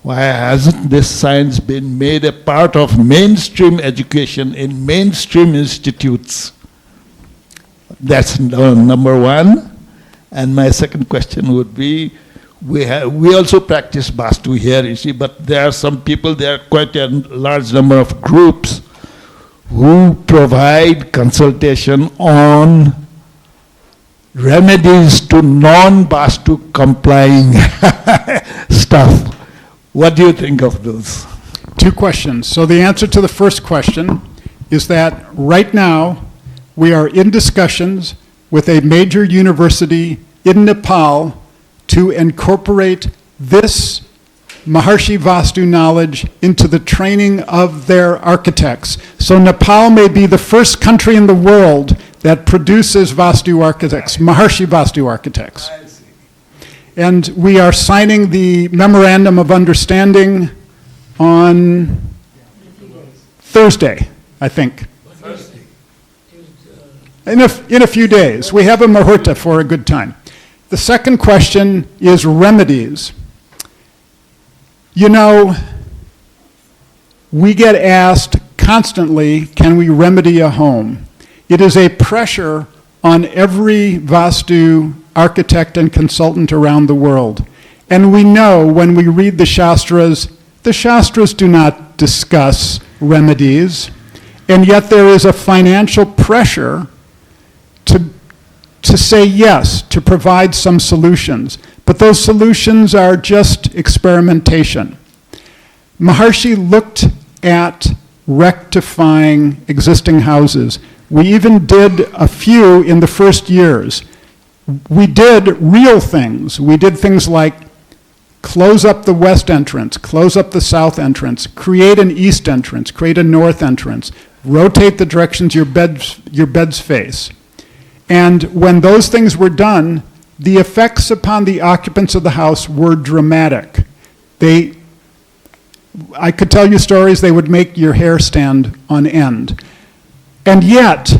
why hasn't this science been made a part of mainstream education in mainstream institutes? That's number one. And my second question would be, we also practice Vaastu here, you see, but there are some people, there are quite a large number of groups who provide consultation on remedies to non-Vaastu complying stuff. What do you think of those? Two questions. So the answer to the first question is that right now we are in discussions with a major university in Nepal to incorporate this Maharshi Vaastu knowledge into the training of their architects. So Nepal may be the first country in the world that produces Vaastu architects, Maharshi Vaastu architects. And we are signing the Memorandum of Understanding on Thursday, I think. In a few days. We have a muhurta for a good time. The second question is remedies. You know, we get asked constantly, can we remedy a home? It is a pressure on every Vaastu architect and consultant around the world. And we know when we read the Shastras do not discuss remedies, and yet there is a financial pressure to say yes, to provide some solutions. But those solutions are just experimentation. Maharshi looked at rectifying existing houses. We even did a few in the first years. We did real things. We did things like close up the west entrance, close up the south entrance, create an east entrance, create a north entrance, rotate the directions your beds face. And when those things were done, the effects upon the occupants of the house were dramatic. I could tell you stories, they would make your hair stand on end. And yet,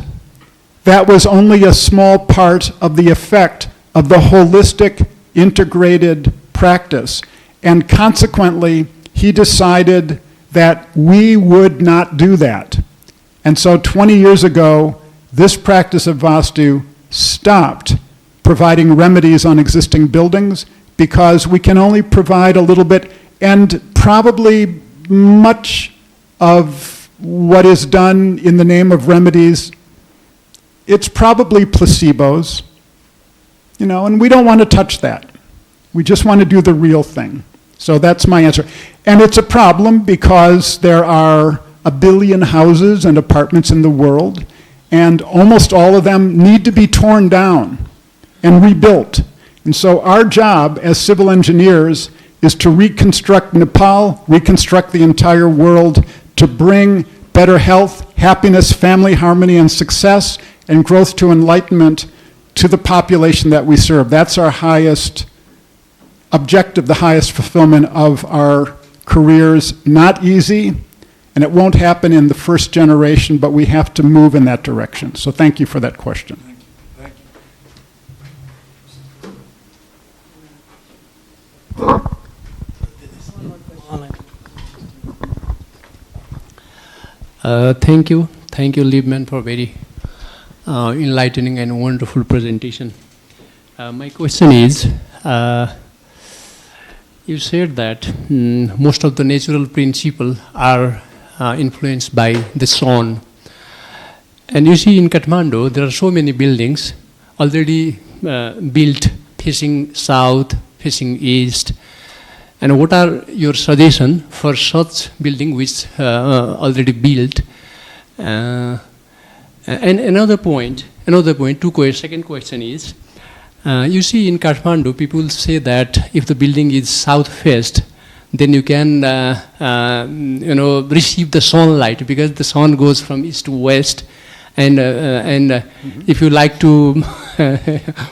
that was only a small part of the effect of the holistic, integrated practice. And consequently, he decided that we would not do that. And so 20 years ago, this practice of Vaastu stopped providing remedies on existing buildings because we can only provide a little bit, and probably much of what is done in the name of remedies, it's probably placebos, and we don't want to touch that. We just want to do the real thing. So that's my answer. And it's a problem because there are 1 billion houses and apartments in the world, and almost all of them need to be torn down and rebuilt. And so our job as civil engineers is to reconstruct Nepal, reconstruct the entire world, to bring better health, happiness, family harmony, and success, and growth to enlightenment to the population that we serve. That's our highest objective, the highest fulfillment of our careers. Not easy, and it won't happen in the first generation, but we have to move in that direction. So thank you for that question. Thank you. Thank you, Lipman, for very enlightening and wonderful presentation. My question is, you said that most of the natural principles are influenced by the sun. And you see in Kathmandu, there are so many buildings already built facing south, facing east. And what are your suggestions for such building which already built? And another point, second question is, you see in Kathmandu, people say that if the building is south-faced, then you can receive the sunlight because the sun goes from east to west. And if you like to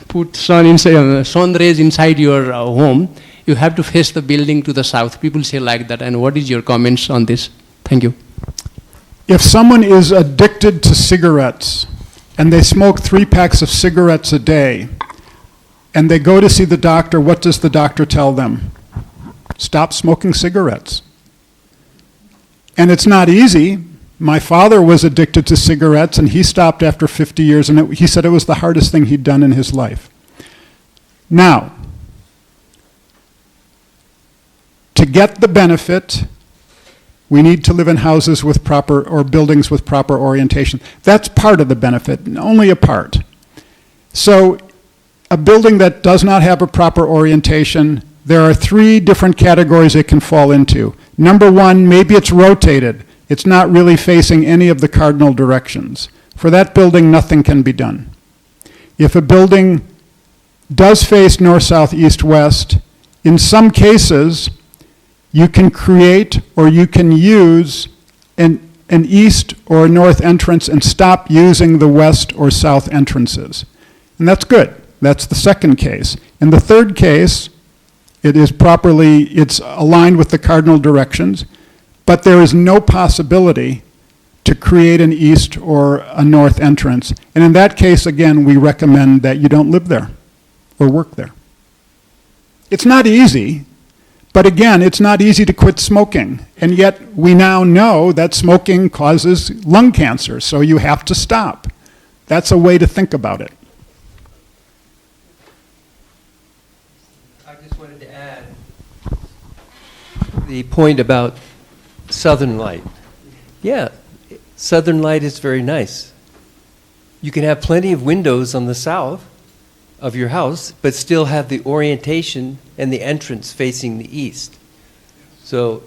put sun rays inside your home, you have to face the building to the south. People say like that. And what is your comments on this? Thank you. If someone is addicted to cigarettes and they smoke 3 packs of cigarettes a day and they go to see the doctor, what does the doctor tell them? Stop smoking cigarettes. And it's not easy. My father was addicted to cigarettes and he stopped after 50 years and he said it was the hardest thing he'd done in his life. Now, to get the benefit, we need to live in houses with proper, or buildings with proper orientation. That's part of the benefit, only a part. So a building that does not have a proper orientation, there are 3 different categories it can fall into. Number 1, maybe it's rotated. It's not really facing any of the cardinal directions. For that building, nothing can be done. If a building does face north, south, east, west, in some cases, you can create or you can use an east or a north entrance and stop using the west or south entrances. And that's good. That's the second case. In the third case, it's aligned with the cardinal directions, but there is no possibility to create an east or a north entrance. And in that case, again, we recommend that you don't live there or work there. It's not easy. But again, it's not easy to quit smoking, and yet we now know that smoking causes lung cancer, so you have to stop. That's a way to think about it. I just wanted to add the point about southern light. Yeah, southern light is very nice. You can have plenty of windows on the south of your house, but still have the orientation and the entrance facing the east. So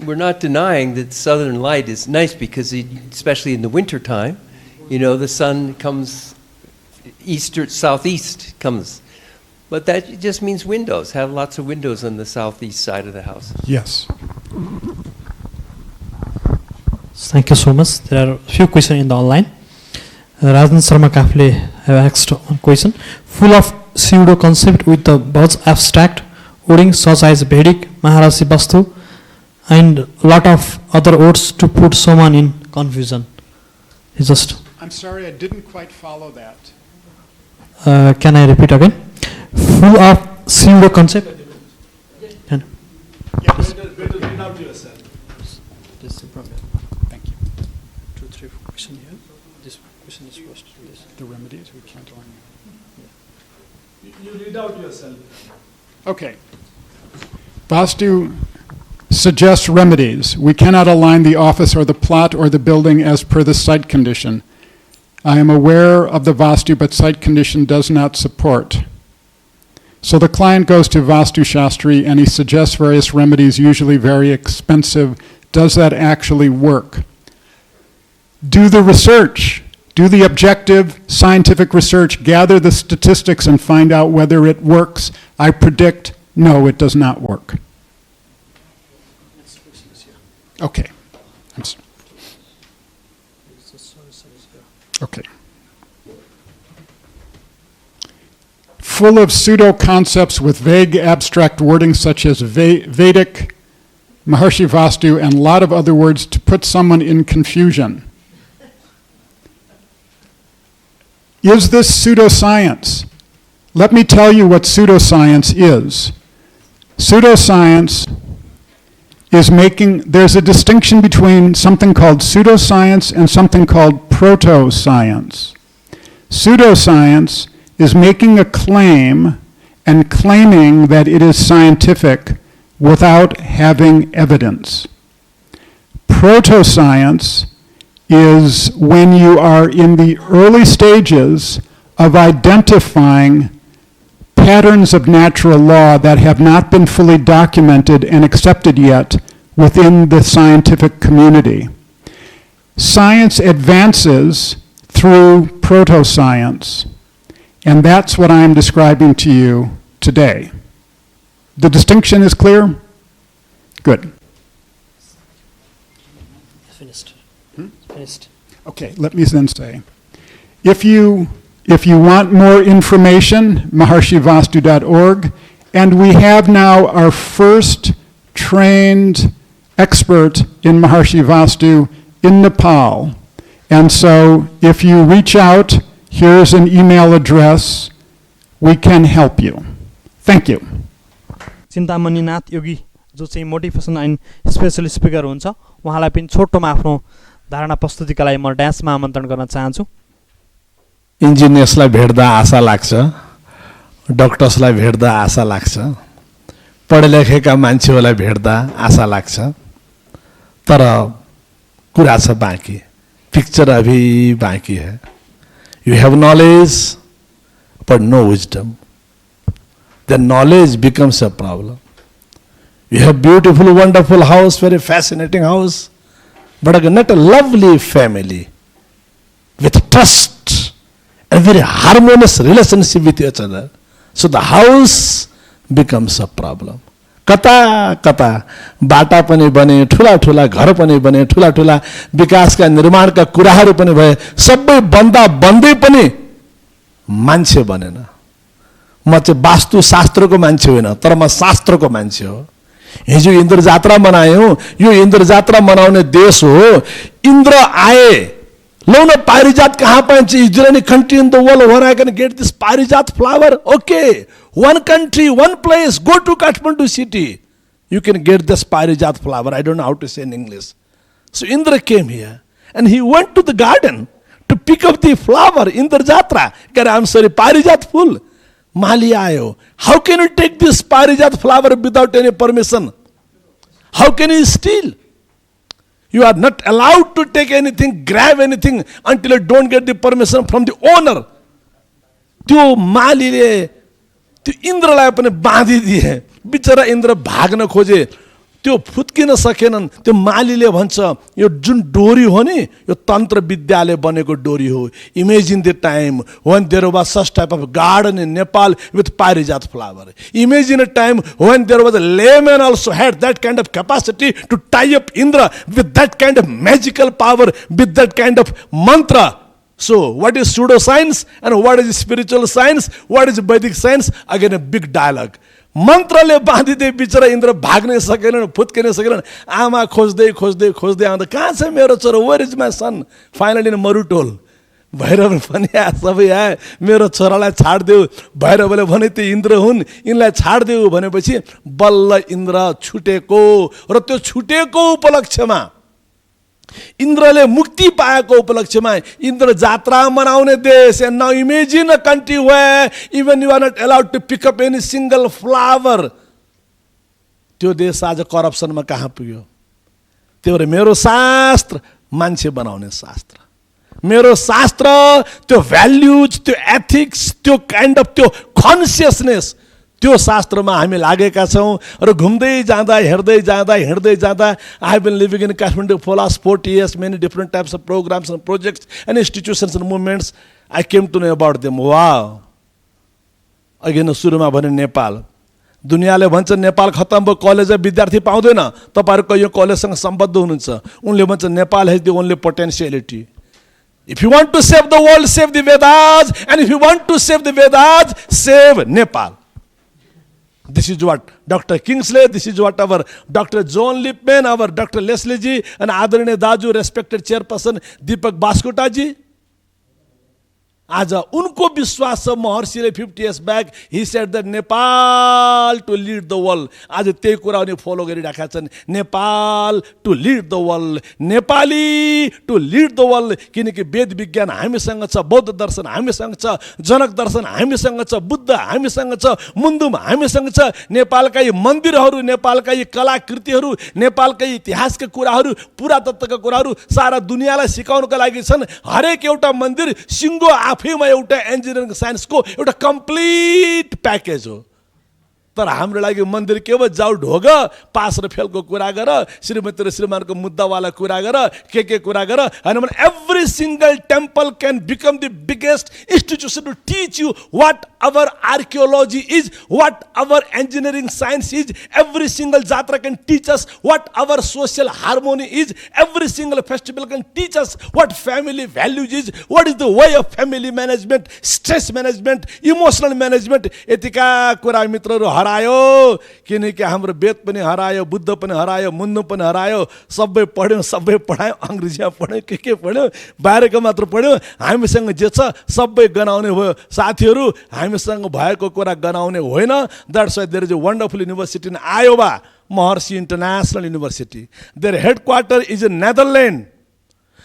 we're not denying that southern light is nice because especially in the winter time, the sun comes east or southeast comes. But that just means windows. Have lots of windows on the southeast side of the house. Yes. Thank you so much. There are a few questions in the online. Rajan Sharma Kafle have asked one question. Full of pseudo concept with the words abstract, wording such as Vedic, Maharashi Vaastu, and a lot of other words to put someone in confusion. It's just. I'm sorry, I didn't quite follow that. Can I repeat again? Full of pseudo concept. Can. Yes. Without yourself. This is the problem. Thank you. 2, 3 questions here. This question is first. The remedies we can't on. You read out yourself. Okay. Vaastu suggests remedies. We cannot align the office or the plot or the building as per the site condition. I am aware of the Vaastu, but site condition does not support. So the client goes to Vaastu Shastri and he suggests various remedies, usually very expensive. Does that actually work? Do the research. Do the objective scientific research. Gather the statistics and find out whether it works. I predict, no, it does not work. Okay. Okay. Full of pseudo-concepts with vague abstract wording such as Vedic, Maharshi Vaastu, and a lot of other words to put someone in confusion. Is this pseudoscience? Let me tell you what pseudoscience is. Pseudoscience is there's a distinction between something called pseudoscience and something called proto-science. Pseudoscience is making a claim and claiming that it is scientific without having evidence. Proto-science is when you are in the early stages of identifying patterns of natural law that have not been fully documented and accepted yet within the scientific community. Science advances through proto-science, and that's what I'm describing to you today. The distinction is clear? Good. Finished. Okay, let me then say, if you want more information, maharshivastu.org, and we have now our first trained expert in Maharshi Vaastu in Nepal. And so if you reach out, here's an email address, we can help you. Thank you. चिन्तामणिनाथ योगी जो चाहिँ motivation end special speaker हुन्छ उहाँलाई पनि छोटोमा आफ्नो धारणा प्रस्तुतिका लागि म ड्यान्समा आमन्त्रण गर्न चाहन्छु। इन्जिनियर्सलाई भेट्दा आशा लाग्छ, डक्टर्सलाई भेट्दा आशा लाग्छ, पढे लेखेका मान्छेहरूलाई भेट्दा आशा लाग्छ, तर कुरा छ बाँकी, पिक्चर अभी बाँकी है। You have knowledge but no wisdom. Then knowledge becomes a problem. You have beautiful, wonderful house, very fascinating house, but not a lovely family with trust and very harmonious relationship with each other. So the house becomes a problem. कता कता बाटा पनि बने, ठुला ठुला घर पनि बने, ठुला ठुला विकासका निर्माणका कुराहरू पनि भए, सबै बन्दा बन्दै पनि मान्छे बनेन। म चाहिँ वास्तु शास्त्रको मान्छे होइन, तर म शास्त्रको मान्छे हो। हिजो इन्द्र जात्रा मनायौं, यो इन्द्र जात्रा मनाउने देश हो। इन्द्र आए, लो न पारिजात कहाँ पाइन्छ? Is there any country in the world where I can get this parijat flower? Okay, one country, one place, go to Kathmandu city, you can get this parijat flower. I don't know how to say in English. So Indra came here and he went to the garden to pick up the flower, Indra Jatra. I'm sorry, parijat full. Mali aayo. How can you take this parijat flower without any permission? How can you steal? You are not allowed to take anything, grab anything until you don't get the permission from the owner. त्यो मालीले त्यो इन्द्रलाई पनि बाँधिदिए, बिचरा इन्द्र भाग्न खोजे, त्यो फुत्किन सकेनन्। त्यो मालीले भन्छ यो जुन डोरी हो नि, यो तन्त्र विद्याले बनेको डोरी हो। Imagine the time when there was such type of garden in Nepal with parijat flower. Imagine a time when there was a layman also had that kind of capacity to tie up Indra with that kind of magical power, with that kind of mantra. So what is pseudoscience and what is spiritual science? What is Vedic science? Again a big dialogue. मन्त्रले बाँधिदिए, बिचरा इन्द्र भाग्नै सकेनन्, फुत्किनै सकेनन्। आमा खोज्दै खोज्दै खोज्दै आउँदा कहाँ छ मेरो छोरो? Where is my son? Finally इन मरुटोल भैरव पनि आए, सबै आए, मेरो छोरालाई छाडिदेऊ। भैरवले भने त्यो इन्द्र हुन्, यिनलाई छाडिदेऊ भनेपछि बल्ल इन्द्र छुटेको, र त्यो छुटेको उपलक्ष्यमा इन्द्रले मुक्ति पाएको उपलक्ष्यमा इन्द्र जात्रा मनाउने देश। And now imagine a country where even you are not allowed to pick up any single flower. त्यो देश आज करप्सनमा कहाँ पुग्यो? त्यो भएर मेरो शास्त्र मान्छे बनाउने शास्त्र, मेरो शास्त्र त्यो भ्याल्युज, त्यो एथिक्स, त्यो काइन्ड अफ त्यो कन्सियसनेस, त्यो शास्त्रमा हामी लागेका छौँ र घुम्दै जाँदा हिँड्दै जाँदा I have been living in Kathmandu for last 40 years, many different types of programs and projects and institutions and movements. I came to know about them. Wow. अघि सुरुमा भने नेपाल, दुनियाँले भन्छ नेपाल खत्तम भयो, कलेज विद्यार्थी पाउँदैन, तपाईहरु यो कलेजसँग सम्बद्ध हुनुहुन्छ। उनले भन्छ Nepal has the only potentiality. If you want to save the world, save the Vedas, and if you want to save the Vedas, save Nepal. This is what Dr. Kingsley, this is what our Dr. John Lipman, our Dr. Leslie ji, and Adarine Daju, respected chairperson Deepak Baskota ji. आज उनको विश्वास छ महर्षिले 50 years back he said that Nepal to lead the world. आज त्यही कुरा उनी follow गरिराखेका छन्, Nepal to lead the world, Nepali to lead the world. किनकि वेद विज्ञान हामीसँग छ, बौद्ध दर्शन हामीसँग छ, जनक दर्शन हामीसँग छ, बुद्ध हामीसँग छ, मुन्दुम हामीसँग छ। नेपालका यी मन्दिरहरू, नेपालका यी कलाकृतिहरू, नेपालका इतिहासका कुराहरू, पुरातत्वका कुराहरू सारा दुनियाँलाई सिकाउनका लागि छन्। हरेक एउटा मन्दिर सिङ्गो आफैमा एउटा इन्जिनियरिङ साइन्सको एउटा कम्प्लिट प्याकेज हो। तर हाम्रो लागि मन्दिर के हो? जाऊ ढोग, पास र फेलको कुरा गर, श्रीमती र श्रीमानको मुद्दावाला कुरा गर, के कुरा गर। हैन भने every single temple can become the biggest institution to teach you what our archaeology is, what our engineering science is. Every single jatra can teach us what our social harmony is. Every single festival can teach us what family values is, what is the way of family management, stress management, emotional management. यतिका कुरा मित्रहरू हरायो, किनकि हाम्रो वेद पनि हरायो, बुद्ध पनि हरायो, मुन्नु पनि हरायो। सबै पढ्यौँ, सबै पढायौँ, अङ्ग्रेजीमा पढ्यौँ, के पढ्यौँ, बाहिरको मात्र पढ्यौँ। हामीसँग जे छ सबै गनाउने भयो। साथीहरू, हामीसँग भएको कुरा गनाउने होइन। That's why there is a wonderful university in Iowa, Maharishi international university. Their headquarter is in Netherland.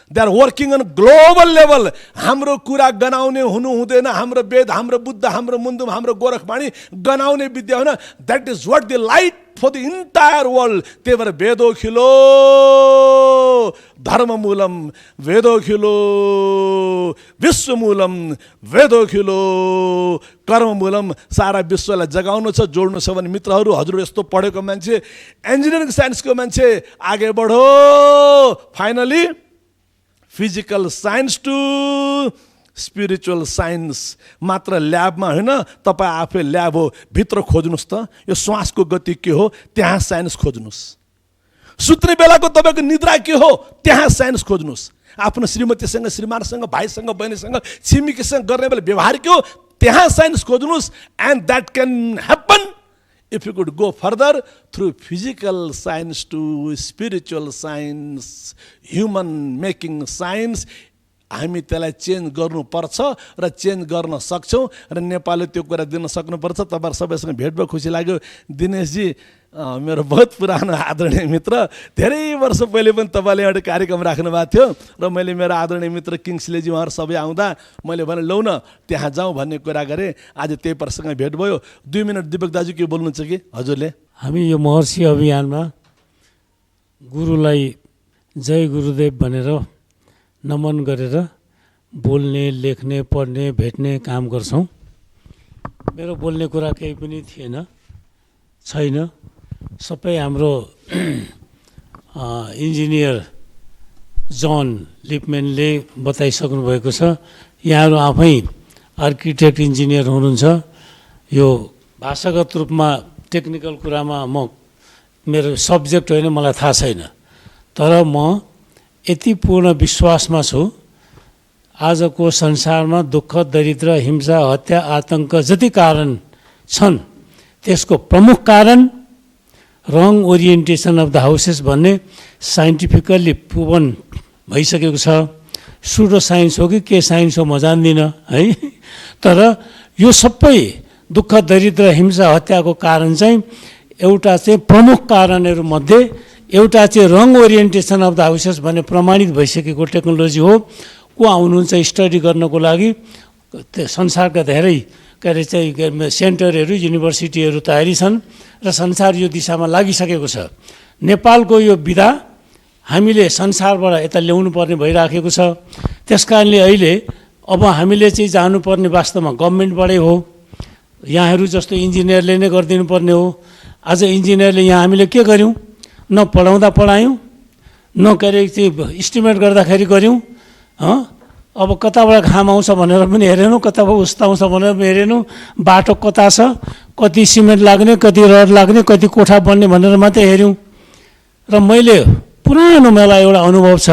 They are working on global level. हाम्रो कुरा गनाउने हुनु हुँदैन। हाम्रो वेद, हाम्रो बुद्ध, हाम्रो मुन्दुम, हाम्रो गोरखवाणी गनाउने विद्या होइन। That is what the light for the entire world. त्यही भएर वेदोखिलो धर्ममूलम, वेदोखिलो विश्वमूलम, वेदोखिलो कर्ममूलम। सारा विश्वलाई जगाउनु छ, जोड्नु छ भने मित्रहरू, हजुर यस्तो पढेको मान्छे, इन्जिनियरिङ साइन्सको मान्छे आगे बढो। Finally physical science to spiritual science. मात्र ल्याबमा होइन, तपाईँ आफै ल्याब हो, भित्र खोज्नुहोस् त यो श्वासको गति के हो, त्यहाँ साइन्स खोज्नुहोस्। सुत्ने बेलाको तपाईँको निद्रा के हो, त्यहाँ साइन्स खोज्नुहोस्। आफ्नो श्रीमतीसँग, श्रीमानसँग, भाइसँग, बहिनीसँग, छिमेकीसँग गर्ने बेला व्यवहार के हो, त्यहाँ साइन्स खोज्नुहोस्। And that can happen if you could go further through physical science to spiritual science, human making science. हामी त्यसलाई चेन्ज गर्नुपर्छ र चेन्ज गर्न सक्छौँ र नेपालले त्यो कुरा दिन सक्नुपर्छ। तपाईहरु सबैसँग भेट भयो, खुसी लाग्यो। दिनेशजी मेरो बहुत पुरानो आदरणीय मित्र, धेरै वर्ष पहिले पनि तपाईले एउटा कार्यक्रम राख्नु भएको थियो र मैले मेरो आदरणीय मित्र किङ्सलेजी उहाँहरु सबै आउँदा मैले भने लौ न त्यहाँ जाउँ भन्ने कुरा गरेँ। आज त्यही प्रसङ्ग भेट भयो। 2 मिनेट दिपक दाजु के बोल्नुहुन्छ कि हजुरले? हामी यो महर्षि अभियानमा गुरुलाई जय गुरुदेव भनेर नमन गरेर बोल्ने, लेख्ने, पढ्ने, भेट्ने काम गर्छौं। मेरो बोल्ने कुरा केही पनि थिएन, छैन। सबै हाम्रो इन्जिनियर जन लिपम्यानले बताइसक्नु भएको छ। यहाँहरू आफै आर्किटेक्ट इन्जिनियर हुनुहुन्छ। यो भाषागत रूपमा टेक्निकल कुरामा मेरो सब्जेक्ट होइन, मलाई थाहा छैन। तर म यति पूर्ण विश्वासमा छु, आजको संसारमा दुःख, दरिद्र, हिंसा, हत्या, आतंक जति कारण छन् त्यसको प्रमुख कारण रङ ओरिएन्टेसन अफ द हाउसेस भन्ने साइन्टिफिकल्ली प्रुभन भइसकेको छ। सुडो साइन्स हो कि के साइन्स हो म जान्दिनँ है। तर यो सबै दुःख, दरिद्र, हिंसा, हत्याको कारण चाहिँ एउटा चाहिँ प्रमुख कारणहरूमध्ये एउटा चाहिँ रङ ओरिएन्टेसन अफ द हाउसेस भन्ने प्रमाणित भइसकेको टेक्नोलोजी हो। को आउनुहुन्छ स्टडी गर्नको लागि। संसारका धेरै के अरे चाहिँ सेन्टरहरू, युनिभर्सिटीहरू तयारी छन् र संसार यो दिशामा लागिसकेको छ। नेपालको यो विधा हामीले संसारबाट यता ल्याउनु पर्ने भइराखेको छ। त्यसकारणले अहिले अब हामीले चाहिँ जानुपर्ने वास्तवमा गभर्मेन्टबाटै हो। यहाँहरू जस्तो इन्जिनियरले नै गरिदिनु पर्ने हो। आज इन्जिनियरले यहाँ हामीले के गर्यौँ, न पढाउँदा पढायौँ, न के अरे इस्टिमेट गर्दाखेरि गऱ्यौँ। अब कताबाट घाम आउँछ भनेर पनि हेरेनौँ, कताबाट उस्ता आउँछ भनेर पनि हेरेनौँ, बाटो कता छ, कति सिमेन्ट लाग्ने, कति रड लाग्ने, कति कोठा बन्ने भनेर मात्रै हेऱ्यौँ। र मैले पुरानो मलाई एउटा अनुभव छ,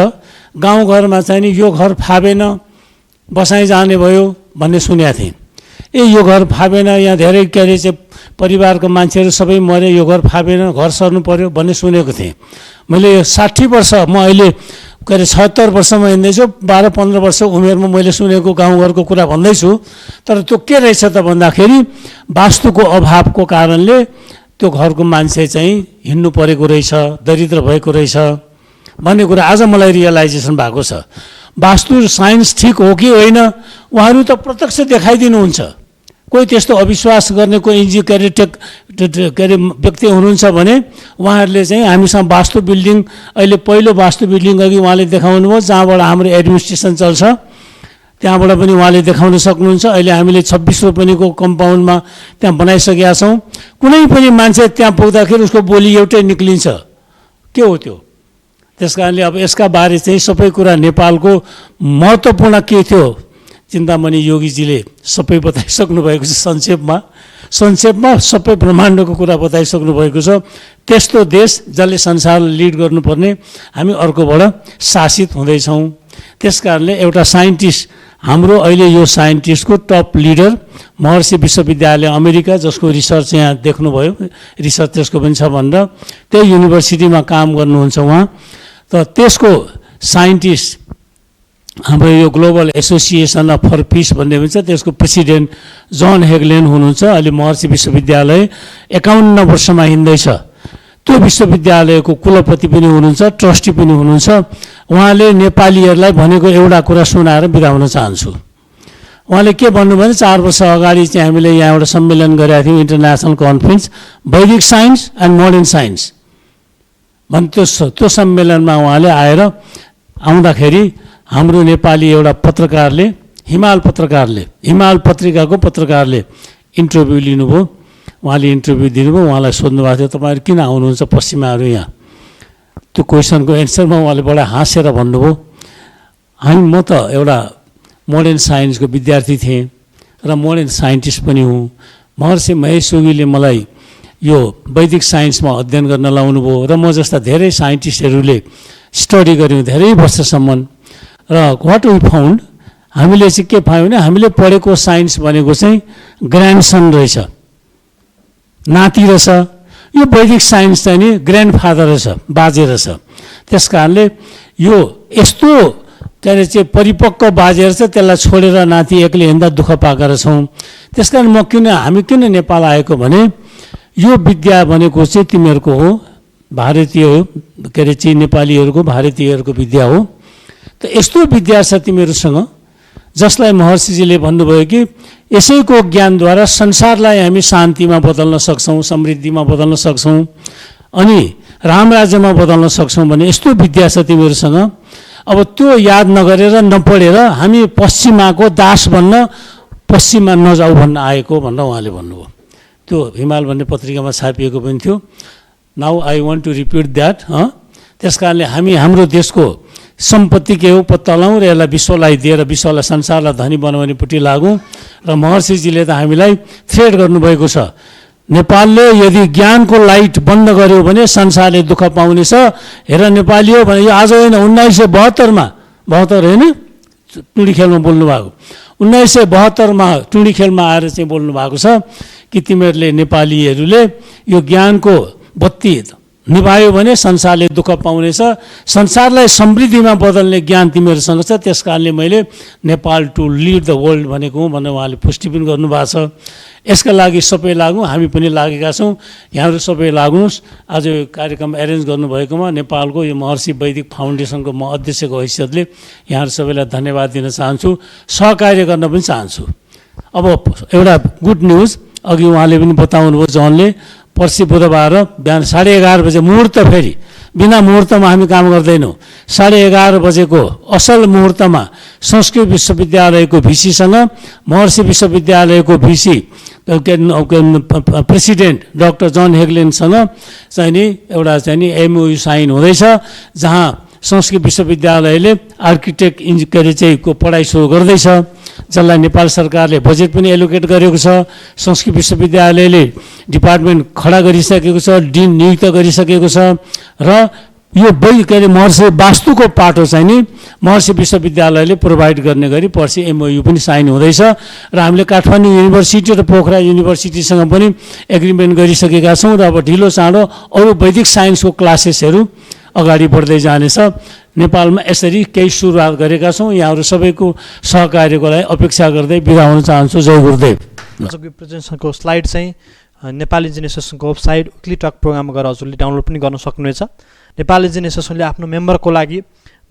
गाउँघरमा चाहिँ नि यो घर फाबेन बसाइ जाने भयो भन्ने सुनेको थिएँ। यो घर फाबेन, यहाँ धेरै के अरे चाहिँ परिवारको मान्छेहरू सबै मरे, यो घर फाबेन, घर सर्नु पर्यो भन्ने सुनेको थिएँ। मैले 60 वर्ष, म अहिले के अरे 76 वर्षमा हिँड्दैछु, 12-15 वर्ष उमेरमा मैले सुनेको गाउँघरको कुरा भन्दैछु। तर त्यो के रहेछ त भन्दाखेरि वास्तुको अभावको कारणले त्यो घरको मान्छे चाहिँ हिँड्नु परेको रहेछ, दरिद्र भएको रहेछ भन्ने कुरा आज मलाई रियलाइजेसन भएको छ। वास्तु साइन्स ठिक हो कि होइन उहाँहरू त प्रत्यक्ष देखाइदिनुहुन्छ। कोही त्यस्तो अविश्वास गर्ने कोही के अरे व्यक्ति हुनुहुन्छ भने उहाँहरूले चाहिँ हामीसँग वास्तु बिल्डिङ, अहिले पहिलो वास्तु बिल्डिङ अघि उहाँले देखाउनु भयो जहाँबाट हाम्रो एडमिनिस्ट्रेसन चल्छ, त्यहाँबाट पनि उहाँले देखाउन सक्नुहुन्छ। अहिले हामीले 26 रोपनीको कम्पाउन्डमा त्यहाँ बनाइसकेका छौँ। कुनै पनि मान्छे त्यहाँ पुग्दाखेरि उसको बोली एउटै निक्लिन्छ, के हो त्यो। त्यस कारणले अब यसका बारे चाहिँ सबै कुरा नेपालको महत्त्वपूर्ण के थियो चिन्तामणि योगीजीले सबै बताइसक्नु भएको छ। संक्षेपमा सबै ब्रह्माण्डको कुरा बताइसक्नु भएको छ। त्यस्तो देश जसले संसारलाई लिड गर्नुपर्ने हामी अर्कोबाट शासित हुँदैछौँ। त्यस कारणले एउटा साइन्टिस्ट, हाम्रो अहिले यो साइन्टिस्टको टप लिडर महर्षि विश्वविद्यालय अमेरिका, जसको रिसर्च यहाँ देख्नुभयो, रिसर्च त्यसको पनि छ भनेर, त्यही युनिभर्सिटीमा काम गर्नुहुन्छ उहाँ। त त्यसको साइन्टिस्ट हाम्रो यो ग्लोबल एसोसिएसन फर पिस भन्ने हुन्छ, त्यसको प्रेसिडेन्ट जन हेगलेन हुनुहुन्छ। अहिले महर्षि विश्वविद्यालय 51 वर्षमा हिँड्दैछ। त्यो विश्वविद्यालयको कुलपति पनि हुनुहुन्छ, ट्रस्टी पनि हुनुहुन्छ। उहाँले नेपालीहरूलाई भनेको एउटा कुरा सुनाएर बिदा हुन चाहन्छु। उहाँले के भन्नुभयो भने 4 वर्ष अगाडि चाहिँ हामीले यहाँ एउटा सम्मेलन गरेका थियौँ, इन्टरनेसनल कन्फरेन्स वैदिक साइन्स एन्ड मोडर्न साइन्स भन्ने। त्यो सम्मेलनमा उहाँले आएर आउँदाखेरि हाम्रो नेपाली एउटा पत्रकारले, हिमाल पत्रिकाको पत्रकारले इन्टरभ्यू लिनुभयो। उहाँले इन्टरभ्यू दिनुभयो, उहाँलाई सोध्नुभएको थियो तपाईँहरू किन आउनुहुन्छ पश्चिमाहरू यहाँ। त्यो क्वेसनको एन्सरमा उहाँले बडा हाँसेर भन्नुभयो, म त एउटा मोडर्न साइन्सको विद्यार्थी थिएँ र मोडर्न साइन्टिस्ट पनि हुँ। महर्षि महेश योगीले मलाई यो वैदिक साइन्समा अध्ययन गर्न लाउनु भयो र म जस्ता धेरै साइन्टिस्टहरूले स्टडी गऱ्यौँ धेरै वर्षसम्म। र वाट वी फाउन्ड, हामीले चाहिँ के पायौँ भने हामीले पढेको साइन्स भनेको चाहिँ ग्रान्डसन रहेछ, नाति रहेछ। यो वैदिक साइन्स चाहिँ नि ग्रान्डफादर रहेछ, बाजे रहेछ। त्यस कारणले यो यस्तो के अरे चाहिँ परिपक्व बाजे रहेछ, त्यसलाई छोडेर नाति एक्लै हिँड्दा दुःख पाएका रहेछौँ। त्यस कारण हामी किन नेपाल आएको भने यो विद्या भनेको चाहिँ तिमीहरूको हो, भारतीय हो, के अरे चाहिँ नेपालीहरूको भारतीयहरूको विद्या हो। त यस्तो विद्या छ तिमीहरूसँग जसलाई महर्षिजीले भन्नुभयो कि यसैको ज्ञानद्वारा संसारलाई हामी शान्तिमा बदल्न सक्छौँ, समृद्धिमा बदल्न सक्छौँ, अनि राम राज्यमा बदल्न सक्छौँ भने यस्तो विद्या छ तिमीहरूसँग। अब त्यो याद नगरेर नपढेर हामी पश्चिमाको दास बन्न पश्चिममा नजाऊ भन्न आएको भनेर उहाँले भन्नुभयो। त्यो हिमाल भन्ने पत्रिकामा छापिएको पनि थियो। Now I want to repeat that. त्यस कारणले हामी हाम्रो देशको सम्पत्ति के हो पत्ता लगाउँ र यसलाई विश्वलाई दिएर विश्वलाई संसारलाई धनी बनाउनेपट्टि लागौँ। र महर्षिजीले त हामीलाई थ्रेट गर्नुभएको छ, नेपालले यदि ज्ञानको लाइट बन्द गर्यो भने संसारले दुःख पाउनेछ। हेर नेपाली हो भने यो आज होइन, 1972मा 72 होइन टुँडी खेलमा बोल्नु भएको, 1972मा टुँडी खेलमा आएर चाहिँ बोल्नु भएको छ कि तिमीहरूले नेपालीहरूले यो ज्ञानको बत्ती निभायो भने संसारले दुःख पाउनेछ, संसारलाई समृद्धिमा बदल्ने ज्ञान तिमीहरूसँग छ। त्यस कारणले मैले Nepal to lead the world भनेको हुँ भनेर उहाँले पुष्टि पनि गर्नुभएको छ। यसका लागि सबै लागौँ, हामी पनि लागेका छौँ, यहाँहरू सबै लाग्नुहोस्। आज यो कार्यक्रम एरेन्ज गर्नुभएकोमा नेपालको यो महर्षि वैदिक फाउन्डेसनको म अध्यक्षको हैसियतले यहाँहरू सबैलाई धन्यवाद दिन चाहन्छु, सहकार्य गर्न पनि चाहन्छु। अब एउटा गुड न्युज अघि उहाँले पनि बताउनुभयो, जनले पर्सि बुधबार बिहान 11:30 बजे मुहुर्त फेरि बिना मुहुर्तमा हामी काम गर्दैनौँ। 11:30 बजेको असल मुहुर्तमा संस्कृत विश्वविद्यालयको भिसीसँग महर्षि विश्वविद्यालयको भिसी प्रेसिडेन्ट डाक्टर जन हेगलेनसँग चाहिँ नि एउटा चाहिँ नि एमओयू साइन हुँदैछ, जहाँ संस्कृत विश्वविद्यालयले आर्किटेक्ट के अरे चाहिँ को पढाइ सुरु गर्दैछ, जसलाई नेपाल सरकारले बजेट पनि एलोकेट गरेको छ। संस्कृत विश्वविद्यालयले डिपार्टमेन्ट खडा गरिसकेको छ, डिन नियुक्त गरिसकेको छ र यो के अरे महर्षि वास्तुको पाटो चाहिँ नि महर्षि विश्वविद्यालयले प्रोभाइड गर्ने गरी पर्सि एमओयू पनि साइन हुँदैछ र हामीले काठमाडौँ युनिभर्सिटी र पोखरा युनिभर्सिटीसँग पनि एग्रिमेन्ट गरिसकेका छौँ र अब ढिलो चाँडो अरू वैदिक साइन्सको क्लासेसहरू अगाडि बढ्दै जानेछ। नेपालमा यसरी केही सुरुवात गरेका छौँ। यहाँहरू सबैको सहकार्यको लागि अपेक्षा गर्दै बिदा हुन चाहन्छु। जय गुरुदेव। आजको प्रेजेन्टेसनको स्लाइड चाहिँ नेपाल इन्जिनियर्स एसोसिएसनको वेबसाइट विकली टक प्रोग्राम गएर हजुरले डाउनलोड पनि गर्न सक्नुहुनेछ। नेपाल इन्जिनियर्स एसोसिएसनले आफ्नो मेम्बरको लागि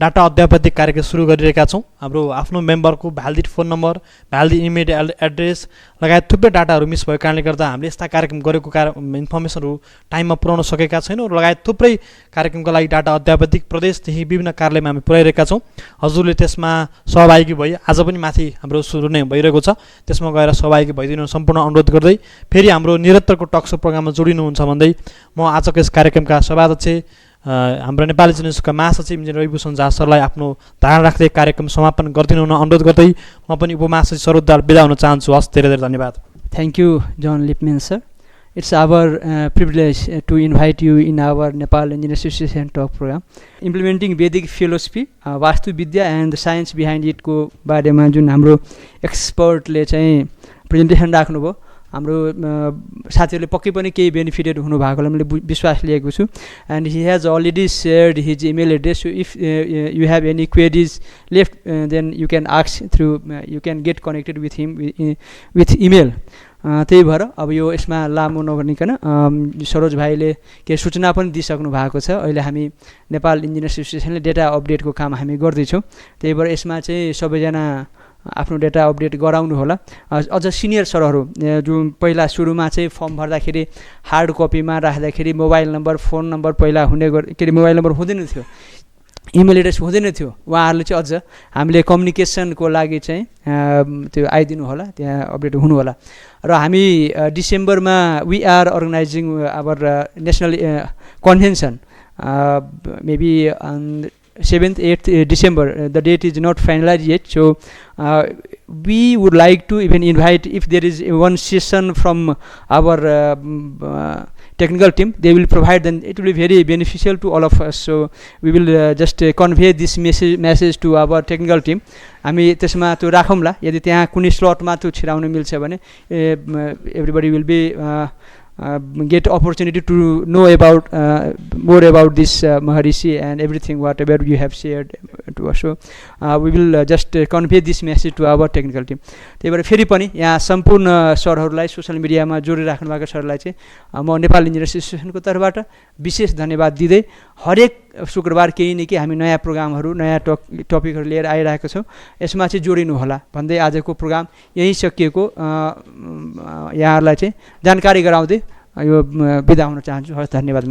डाटा अध्यापतिक कार्यक्रम सुरु गरिरहेका छौँ। हाम्रो आफ्नो मेम्बरको valid phone number, valid email address लगायत थुप्रै डाटाहरू मिस भएको कारणले गर्दा हामीले यस्ता कार्यक्रम गरेको इन्फर्मेसनहरू टाइममा पुर्याउन सकेका छैनौँ र लगायत थुप्रै कार्यक्रमका लागि डाटा अध्यापतिक प्रदेशदेखि विभिन्न कार्यालयमा हामी पुर्याइरहेका छौँ। हजुरले त्यसमा सहभागी भई आज पनि माथि हाम्रो सुरु नै भइरहेको छ, त्यसमा गएर सहभागी भइदिनु सम्पूर्ण अनुरोध गर्दै फेरि हाम्रो निरन्तरको टकसो प्रोग्राममा जोडिनुहुन्छ भन्दै म आजको यस कार्यक्रमका सभाध्यक्ष हाम्रो नेपाली इन्जिनियर्सका महासचिव इन्जिनियर रविभूषण झा सरलाई आफ्नो धारणा राख्दै कार्यक्रम समापन गरिदिनु हुन अनुरोध गर्दै म पनि उपमहासचिव सरोजदार बिदा हुन चाहन्छु। हस्, धेरै धेरै धन्यवाद। Thank you, John Lipman, sir. It's our privilege to invite you in our Nepal Engineers Association talk program. Implementing Vedic philosophy, Vaastu Vidya and the science behind it को बारेमा जुन हाम्रो एक्सपर्टले चाहिँ प्रेजेन्टेसन राख्नुभयो, हाम्रो साथीहरूले पक्कै पनि केही बेनिफिटेड हुनुभएकोलाई मैले विश्वास लिएको छु। And he has already shared his email address, so if you have any queries left then you can ask through, you can get connected with him with email. त्यही भएर अब यो यसमा लामो नभनिकन सरोज भाइले केही सूचना पनि दिइसक्नु भएको छ। अहिले हामी नेपाल इन्जिनियर्स एसोसिएसनले डेटा अपडेटको काम हामी गर्दैछौँ। त्यही भएर यसमा चाहिँ सबैजना आफ्नो डेटा अपडेट गराउनु होला। अझ सिनियर सरहरू जुन पहिला सुरुमा चाहिँ फर्म भर्दाखेरि हार्ड कपीमा राख्दाखेरि मोबाइल नम्बर, फोन नम्बर पहिला हुने के अरे मोबाइल नम्बर हुँदैन थियो, इमेल एड्रेस हुँदैन थियो, उहाँहरूले चाहिँ अझ हामीले कम्युनिकेसनको लागि चाहिँ त्यो आइदिनु होला, त्यहाँ अपडेट हुनु होला। र हामी डिसेम्बरमा we are organizing our national convention maybe 7th 8th December. The date is not finalized yet, so we would like to even invite, if there is one session from our technical team, they will provide, then it will be very beneficial to all of us. So we will just convey this message to our technical team. हामी त्यसमा त्यो राखौँला, यदि त्यहाँ कुनै स्लटमा त्यो छिराउन मिल्छ भने everybody will be get opportunity to know about more about this Maharishi and everything whatever you have shared to us. So we will just convey this message to our technical team. त्यही भएर फेरि पनि यहाँ सम्पूर्ण सरहरूलाई, social मिडियामा जोडिराख्नु भएको सरलाई चाहिँ म नेपाल इन्जिनियर्स एसोसिएसनको तर्फबाट विशेष धन्यवाद दिँदै हरेक शुक्रबार केही न केही हामी नयाँ प्रोग्रामहरू, नयाँ टपिकहरू लिएर आइरहेको छौँ, यसमा चाहिँ जोडिनु होला भन्दै आजको प्रोग्राम यहीँ सकिएको यहाँहरूलाई चाहिँ जानकारी गराउँदै यो बिदा हुन चाहन्छु। हस्, धन्यवाद।